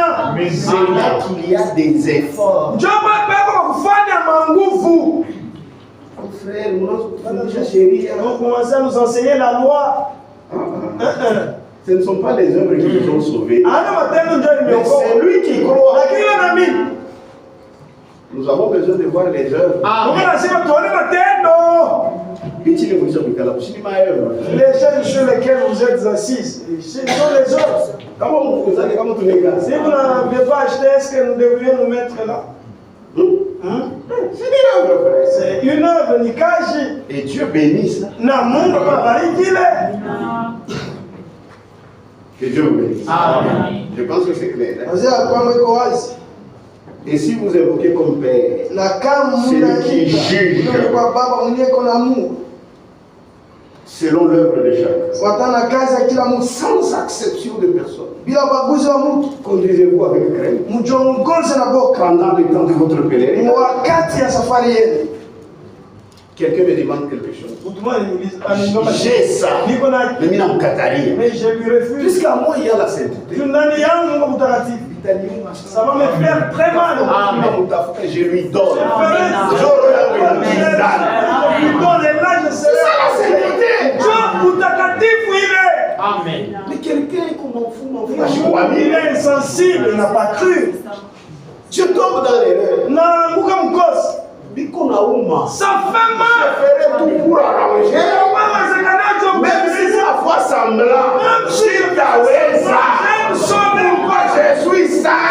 Speaker 1: C'est là qu'il y a des efforts.
Speaker 2: Njoo peko kwa kufanya manguvu.
Speaker 1: Mon frère, mon chérie,
Speaker 2: Donc commencer à nous enseigner la loi.
Speaker 1: ce ne sont pas les œuvres qui nous ont sauvés.
Speaker 2: Ana matendo ndio
Speaker 1: Mais
Speaker 2: imeokoa.
Speaker 1: c'est lui qui croit.
Speaker 2: Lakini unaamini
Speaker 1: Nous avons besoin de voir les œuvres.
Speaker 2: Mungu anasema tuone matendo.
Speaker 1: Les
Speaker 2: Les chaînes sur lesquelles vous êtes assises, ce sont les autres. Si vous n'avez pas acheté, est-ce que nous devrions nous mettre là? C'est une œuvre, ni kaji.
Speaker 1: Et Dieu bénisse.
Speaker 2: Na Mungu abariki ile.
Speaker 1: Que Dieu vous bénisse.
Speaker 3: Amen.
Speaker 1: Je pense que c'est clair. Hein?
Speaker 2: Wazee kwamba iko wazi.
Speaker 1: Et si vous évoquez comme Père,
Speaker 2: Na kama
Speaker 1: c'est lui qui juge
Speaker 2: kwa baba mwenyewe kuna Mungu.
Speaker 1: selon l'œuvre de chacun,
Speaker 2: Fuatana kazi ya kila mtu
Speaker 1: sans acception de personne.
Speaker 2: bila ubaguzi wa mtu.
Speaker 1: Conduisez-vous avec crainte
Speaker 2: Mjongoze na boka.
Speaker 1: pendant le temps de votre pèlerinage.
Speaker 2: Wakati ya safari yenu.
Speaker 1: Quelqu'un me demande quelque chose.
Speaker 2: J'ai
Speaker 1: ça.
Speaker 2: Niko na
Speaker 1: Mais mina mkataria.
Speaker 2: mais je lui refuse.
Speaker 1: Puisqu'à moi il y a la sainteté.
Speaker 2: Ndani yangu Mungu mtakatifu. Ça va me faire très mal.
Speaker 1: Je lui donne.
Speaker 2: Je lui donne et là je serai.
Speaker 1: C'est la sainteté.
Speaker 2: Dieu mtakatifu ile.
Speaker 3: Amen.
Speaker 1: Mais quelqu'un comme mon
Speaker 2: Il
Speaker 1: frère,
Speaker 2: est insensible, il n'a pas cru.
Speaker 1: je tombe dans l'erreur.
Speaker 2: Na Mungu mkosi. Ça fait mal.
Speaker 1: Je ferai tout pour arranger. Même si c'est la foi semblant, si Taweza, je suis saint.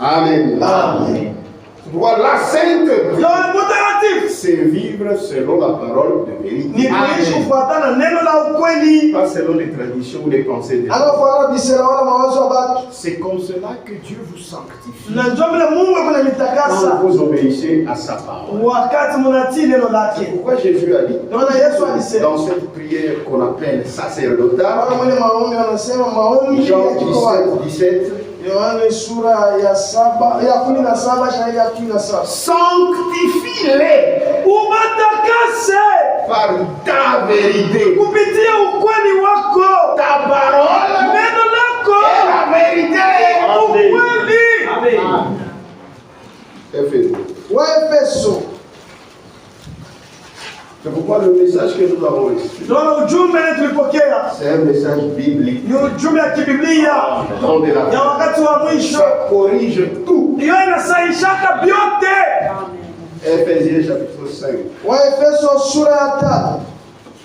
Speaker 1: Amen.
Speaker 2: Amen.
Speaker 1: Voilà, sainteté.
Speaker 2: Mtakatifu
Speaker 1: C'est vivre selon la parole de
Speaker 2: ni
Speaker 1: vérité.
Speaker 2: kuishi kufuatana na neno la ukweli.
Speaker 1: Pas selon les traditions ou les pensées des gens.
Speaker 2: Anafuata bisera wala mawazo ya watu.
Speaker 1: C'est comme cela que Dieu vous sanctifie.
Speaker 2: Na njoo vile Mungu
Speaker 1: Quand
Speaker 2: ananitakasa
Speaker 1: vous obéissez à sa parole.
Speaker 2: wakati mnatii neno lake.
Speaker 1: Pourquoi Jésus a dit
Speaker 2: Naona Yesu alisema
Speaker 1: dans cette prière qu'on appelle sacerdotale,
Speaker 2: wale mwenye maombi wanasema maombi
Speaker 1: Jean
Speaker 2: ya kikoa.
Speaker 1: 17,
Speaker 2: Yohane sura ya 7 ya 17 shairi ya 17.
Speaker 1: sanctifie-les
Speaker 2: Ubatakase
Speaker 1: par ta vérité.
Speaker 2: kupitia ukweli wako.
Speaker 1: Ta parole
Speaker 2: Neno lako
Speaker 1: est la vérité.
Speaker 2: ukweli.
Speaker 1: Éphésiens.
Speaker 2: Waefeso.
Speaker 1: C'est pourquoi le message que nous avons reçu,
Speaker 2: Ndio ujumbe tulipokea.
Speaker 1: c'est un message biblique.
Speaker 2: Ni ujumbe wa kibiblia
Speaker 1: Temps de la
Speaker 2: ya
Speaker 1: fin.
Speaker 2: wakati wa mwisho.
Speaker 1: Ça corrige tout.
Speaker 2: Hiyo inasahihishaka vyote.
Speaker 1: Éphésiens chapitre 5,
Speaker 2: Waefeso sura ya 3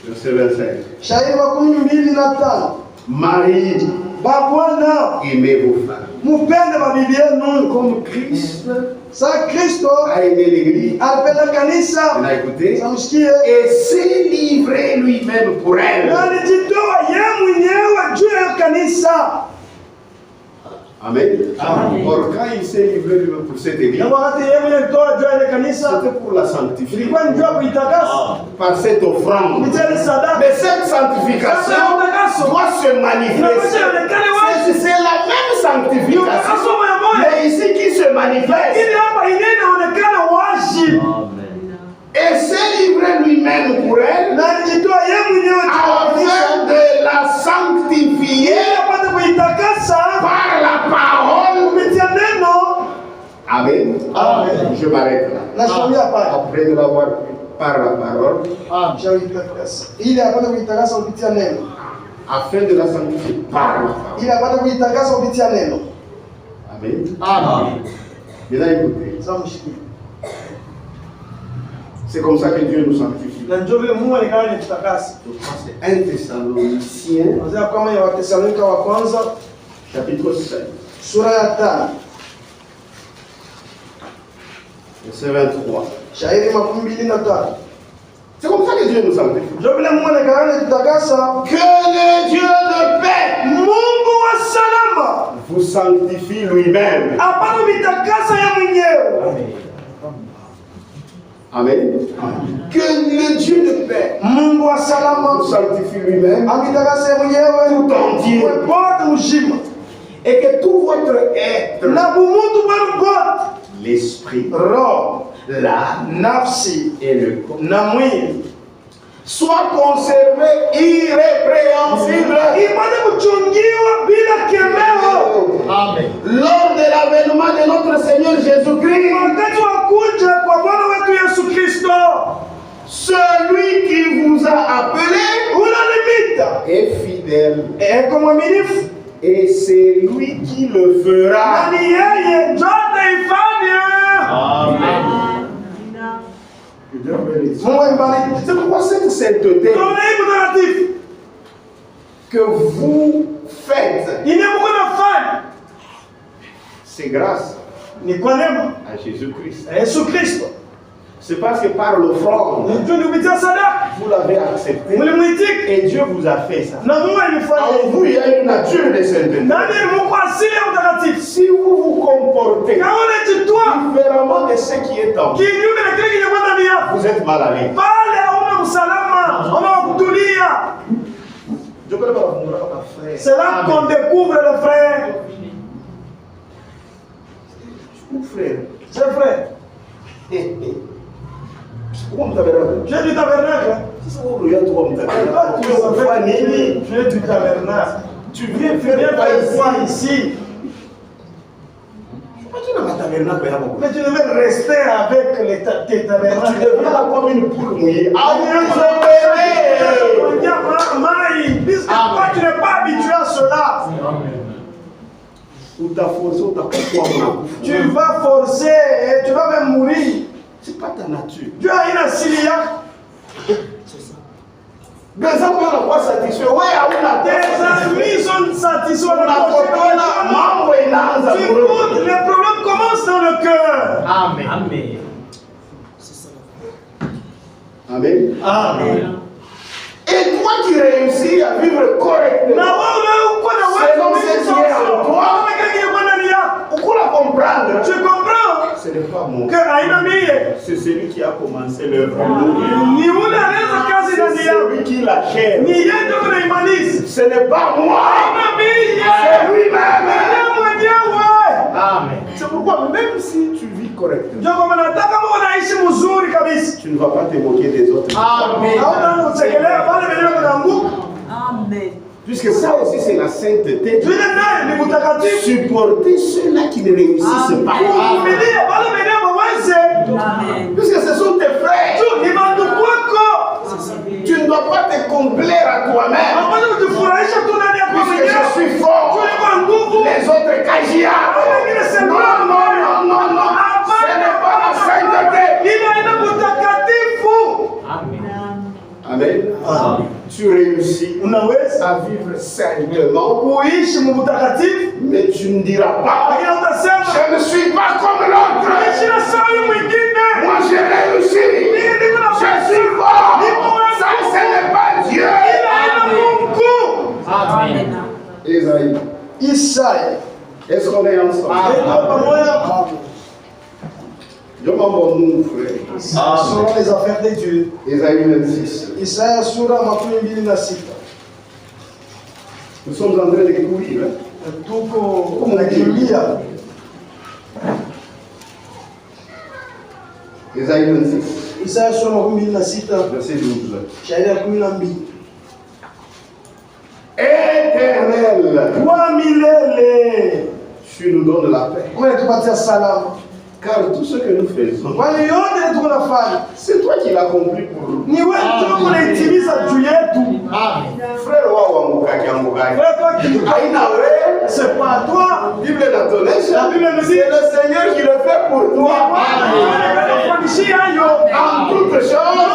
Speaker 1: verset 25.
Speaker 2: shairi 25.
Speaker 1: Marie,
Speaker 2: Babwana,
Speaker 1: aimez vos femmes.
Speaker 2: mupende mabibi yenu
Speaker 1: Comme Christ
Speaker 2: sa Kristo
Speaker 1: a aimé l'Église,
Speaker 2: alipenda
Speaker 1: on
Speaker 2: kanisa.
Speaker 1: a écouté,
Speaker 2: Samsikie.
Speaker 1: et s'est livré lui-même pour elle.
Speaker 2: Na alijitoa yeye mwenyewe juu ya kanisa.
Speaker 1: Amen. Or, quand il s'est livré lui-même pour cette Église,
Speaker 2: Na wakati yeye mwenyewe alitoa juu ya kanisa,
Speaker 1: c'était pour la sanctifier
Speaker 2: ilikuwa ni juu ya kuitakasa.
Speaker 1: par cette offrande.
Speaker 2: Kupitia ile sadaka.
Speaker 1: Mais cette sanctification doit se manifester. C'est la même sanctification, mais ici qui se manifeste.
Speaker 2: Lakini hapa yenyewe inaonekana wazi.
Speaker 1: Et s'est livré lui-même pour elle,
Speaker 2: Na alijitoa yeye mwenyewe juu ya kanisa.
Speaker 1: afin de la sanctifier
Speaker 2: Ili apate kuitakasa
Speaker 1: par la parole.
Speaker 2: kupitia neno.
Speaker 1: Amen.
Speaker 2: Amen.
Speaker 1: Je m'arrête là.
Speaker 2: Nasimamia pale.
Speaker 1: Après de l'avoir pris par la parole,
Speaker 2: Ili apate kuitakasa kupitia neno.
Speaker 1: afin de la sanctifier par la parole.
Speaker 2: Ili apate kuitakasa kupitia neno.
Speaker 1: Amen.
Speaker 2: Amen.
Speaker 1: Maintenant écoutez,
Speaker 2: Sasa mshikie.
Speaker 1: c'est comme ça que Dieu nous sanctifie.
Speaker 2: Na njoo vile Mungu alikana ni tutakasa.
Speaker 1: C'est 1 Thessaloniciens,
Speaker 2: Anza kama ya Watesalonika wa kwanza
Speaker 1: chapitre 5,
Speaker 2: sura ya 5
Speaker 1: verset 23.
Speaker 2: shairi 25.
Speaker 1: C'est comme ça que Dieu nous sanctifie.
Speaker 2: Njoo vile Mungu alikana ni tutakasa.
Speaker 1: Que le Dieu de paix
Speaker 2: Mungu wa salama
Speaker 1: vous sanctifie lui-même.
Speaker 2: apate kuitakasa yeye mwenyewe.
Speaker 1: Amen. Que le Dieu de paix
Speaker 2: Mungu wa salama
Speaker 1: vous sanctifie lui-même
Speaker 2: akitakasa yeye mwenyewe
Speaker 1: tout entier.
Speaker 2: pote mzima.
Speaker 1: Et que tout votre être,
Speaker 2: Na bumutu bwenu bote,
Speaker 1: l'esprit,
Speaker 2: roho,
Speaker 1: l'âme
Speaker 2: nafsi
Speaker 1: et le corps,
Speaker 2: na mwili
Speaker 1: soit conservé irrépréhensible
Speaker 2: ipate kuchungiwa bila kemeo
Speaker 1: lors de l'avènement de notre Seigneur Jésus-Christ.
Speaker 2: wakati wa kuja kwa Bwana wetu Yesu Kristo.
Speaker 1: Celui qui vous a appelé
Speaker 2: Unanimita
Speaker 1: est fidèle
Speaker 2: eko mwaminifu,
Speaker 1: et c'est lui qui le fera.
Speaker 2: na ni yeye ndio ataifanya.
Speaker 1: Que Dieu bénisse.
Speaker 2: Mungu aibariki.
Speaker 1: C'est pourquoi cette sainteté
Speaker 2: Tuone hii mtakatifu
Speaker 1: que vous faites,
Speaker 2: yenye Mungu anafanya
Speaker 1: c'est grâce
Speaker 2: ni kwa neema
Speaker 1: à Jésus-Christ.
Speaker 2: ya Yesu Kristo.
Speaker 1: C'est parce que par l'offrande,
Speaker 2: Ni juu kupitia sadaka
Speaker 1: vous l'avez accepté
Speaker 2: mlimwitika
Speaker 1: et Dieu vous a fait ça.
Speaker 2: na Mungu alifanya.
Speaker 1: En vous, il y a une nature de sainteté.
Speaker 2: Ndani ya Mungu asili ya utakatifu.
Speaker 1: Si vous vous comportez
Speaker 2: Kama unajitoa
Speaker 1: différemment de ce qui est en vous,
Speaker 2: kinyume na kile kilichokuwa ndani yako,
Speaker 1: vous êtes mal à l'aise.
Speaker 2: pale hauna usalama, hauna kutulia.
Speaker 1: Je connais pas mon frère.
Speaker 2: C'est là qu'on découvre le frère.
Speaker 1: Mon frère.
Speaker 2: C'est frère.
Speaker 1: Comment vous avez raconté?
Speaker 2: Tu es du tabernacle.
Speaker 1: C'est ça, vous regardez, vous avez
Speaker 2: Toi, tu es
Speaker 1: raconté.
Speaker 2: tu es du tabernacle.
Speaker 1: Tu viens
Speaker 2: Tu viens
Speaker 1: faire quoi
Speaker 2: faire quoi
Speaker 1: ici?
Speaker 2: ici?
Speaker 1: Tu n'as pas tabernacle, mais là-bas.
Speaker 2: Mais tu devais rester avec tes
Speaker 1: Tu
Speaker 2: tabernacles.
Speaker 1: deviens là comme une poule mouillée. Ah, vous
Speaker 2: Puisque toi, tu n'es pas habitué à cela.
Speaker 1: Ou t'as forcé, ou t'as pourquoi.
Speaker 2: Tu vas forcer et tu vas même mourir.
Speaker 1: C'est pas ta nature.
Speaker 2: Tu as une asilia.
Speaker 1: Les amis ne pas satisfaits. Oui,
Speaker 2: Tes amis sont satisfaits. Tu écoutes, les problèmes commencent dans le cœur.
Speaker 3: Amen.
Speaker 1: Amen.
Speaker 2: Amen.
Speaker 1: Et toi qui réussis à vivre correctement, selon ce qui est en toi, pour la comprendre,
Speaker 2: tu comprends
Speaker 1: ce n'est pas moi.
Speaker 2: que haina mie
Speaker 1: C'est celui qui a commencé l'œuvre.
Speaker 2: ni ule anaweza kazi
Speaker 1: C'est
Speaker 2: ndani yako,
Speaker 1: celui qui l'achève.
Speaker 2: ni yeye ndio anaimaliza.
Speaker 1: Ce n'est pas moi.
Speaker 2: Haina mie,
Speaker 1: C'est lui-même.
Speaker 2: yeye mwenyewe.
Speaker 3: Amen.
Speaker 1: C'est pourquoi même si tu vis correctement,
Speaker 2: Ndio kwa maana hata kama unaishi mzuri kabisa,
Speaker 1: tu ne vas pas te moquer des autres.
Speaker 2: Hauna kuchekelea pale wenyewe kunaanguka.
Speaker 5: Amen.
Speaker 1: Puisque ça aussi c'est la sainteté.
Speaker 2: Vile naye ni mtakatifu.
Speaker 1: Supporter ceux-là qui ne réussissent pas.
Speaker 2: Kuvumilia wale wenyewe waweze.
Speaker 5: Amen.
Speaker 1: Puisque ce sont tes frères.
Speaker 2: Tu ni mandugu wako.
Speaker 1: Tu ne dois pas te complaire à toi-même.
Speaker 2: Hapana kujifurahisha tu ndani yako
Speaker 1: Puisque
Speaker 2: mwenyewe.
Speaker 1: je suis fort.
Speaker 2: Tu ni kwa nguvu.
Speaker 1: Les autres kajias. Non, non, non, non, non. Ce n'est pas la sainteté.
Speaker 2: Ile ina mtakatifu.
Speaker 1: Amen. Tu réussis
Speaker 2: Unaweza
Speaker 1: à vivre sainement,
Speaker 2: kuishi mtakatifu.
Speaker 1: mais tu ne diras pas
Speaker 2: Lakini utasema
Speaker 1: je ne suis pas comme l'autre.
Speaker 2: ishi na sawa huyu mwingine.
Speaker 1: Moi j'ai réussi. Je suis fort. Ça ce n'est pas Dieu.
Speaker 2: Ile ina Mungu.
Speaker 5: Amen.
Speaker 1: Isaïe.
Speaker 2: Isaya.
Speaker 1: Est-ce qu'on est ensemble? Je m'en vais mon frère.
Speaker 2: Selon les affaires de Dieu.
Speaker 1: Isaïe 26.
Speaker 2: Isaya sura 26.
Speaker 1: Nous sommes en train de courir. Hein?
Speaker 2: Tuko nakimbia.
Speaker 1: Isaïe 26.
Speaker 2: Isaya sura 26
Speaker 1: Verset 12.
Speaker 2: shairi ya 12.
Speaker 1: Éternel,
Speaker 2: Kwa milele
Speaker 1: tu nous donnes la paix.
Speaker 2: umetupatia salama.
Speaker 1: Car tout ce que nous faisons,
Speaker 2: Kwani yote tuko nafanya
Speaker 1: c'est toi qui l'as accompli pour nous.
Speaker 2: ni wewe tu unaitimiza juu yetu.
Speaker 1: Frère wao wangukaki angukaki.
Speaker 2: Wewe toi qui nous
Speaker 1: Aïna wewe,
Speaker 2: c'est pas toi.
Speaker 1: Bible n'atonesha.
Speaker 2: La Bible nous dit
Speaker 1: C'est le Seigneur qui le fait pour toi.
Speaker 2: Anafundishia hayo
Speaker 1: En toutes choses,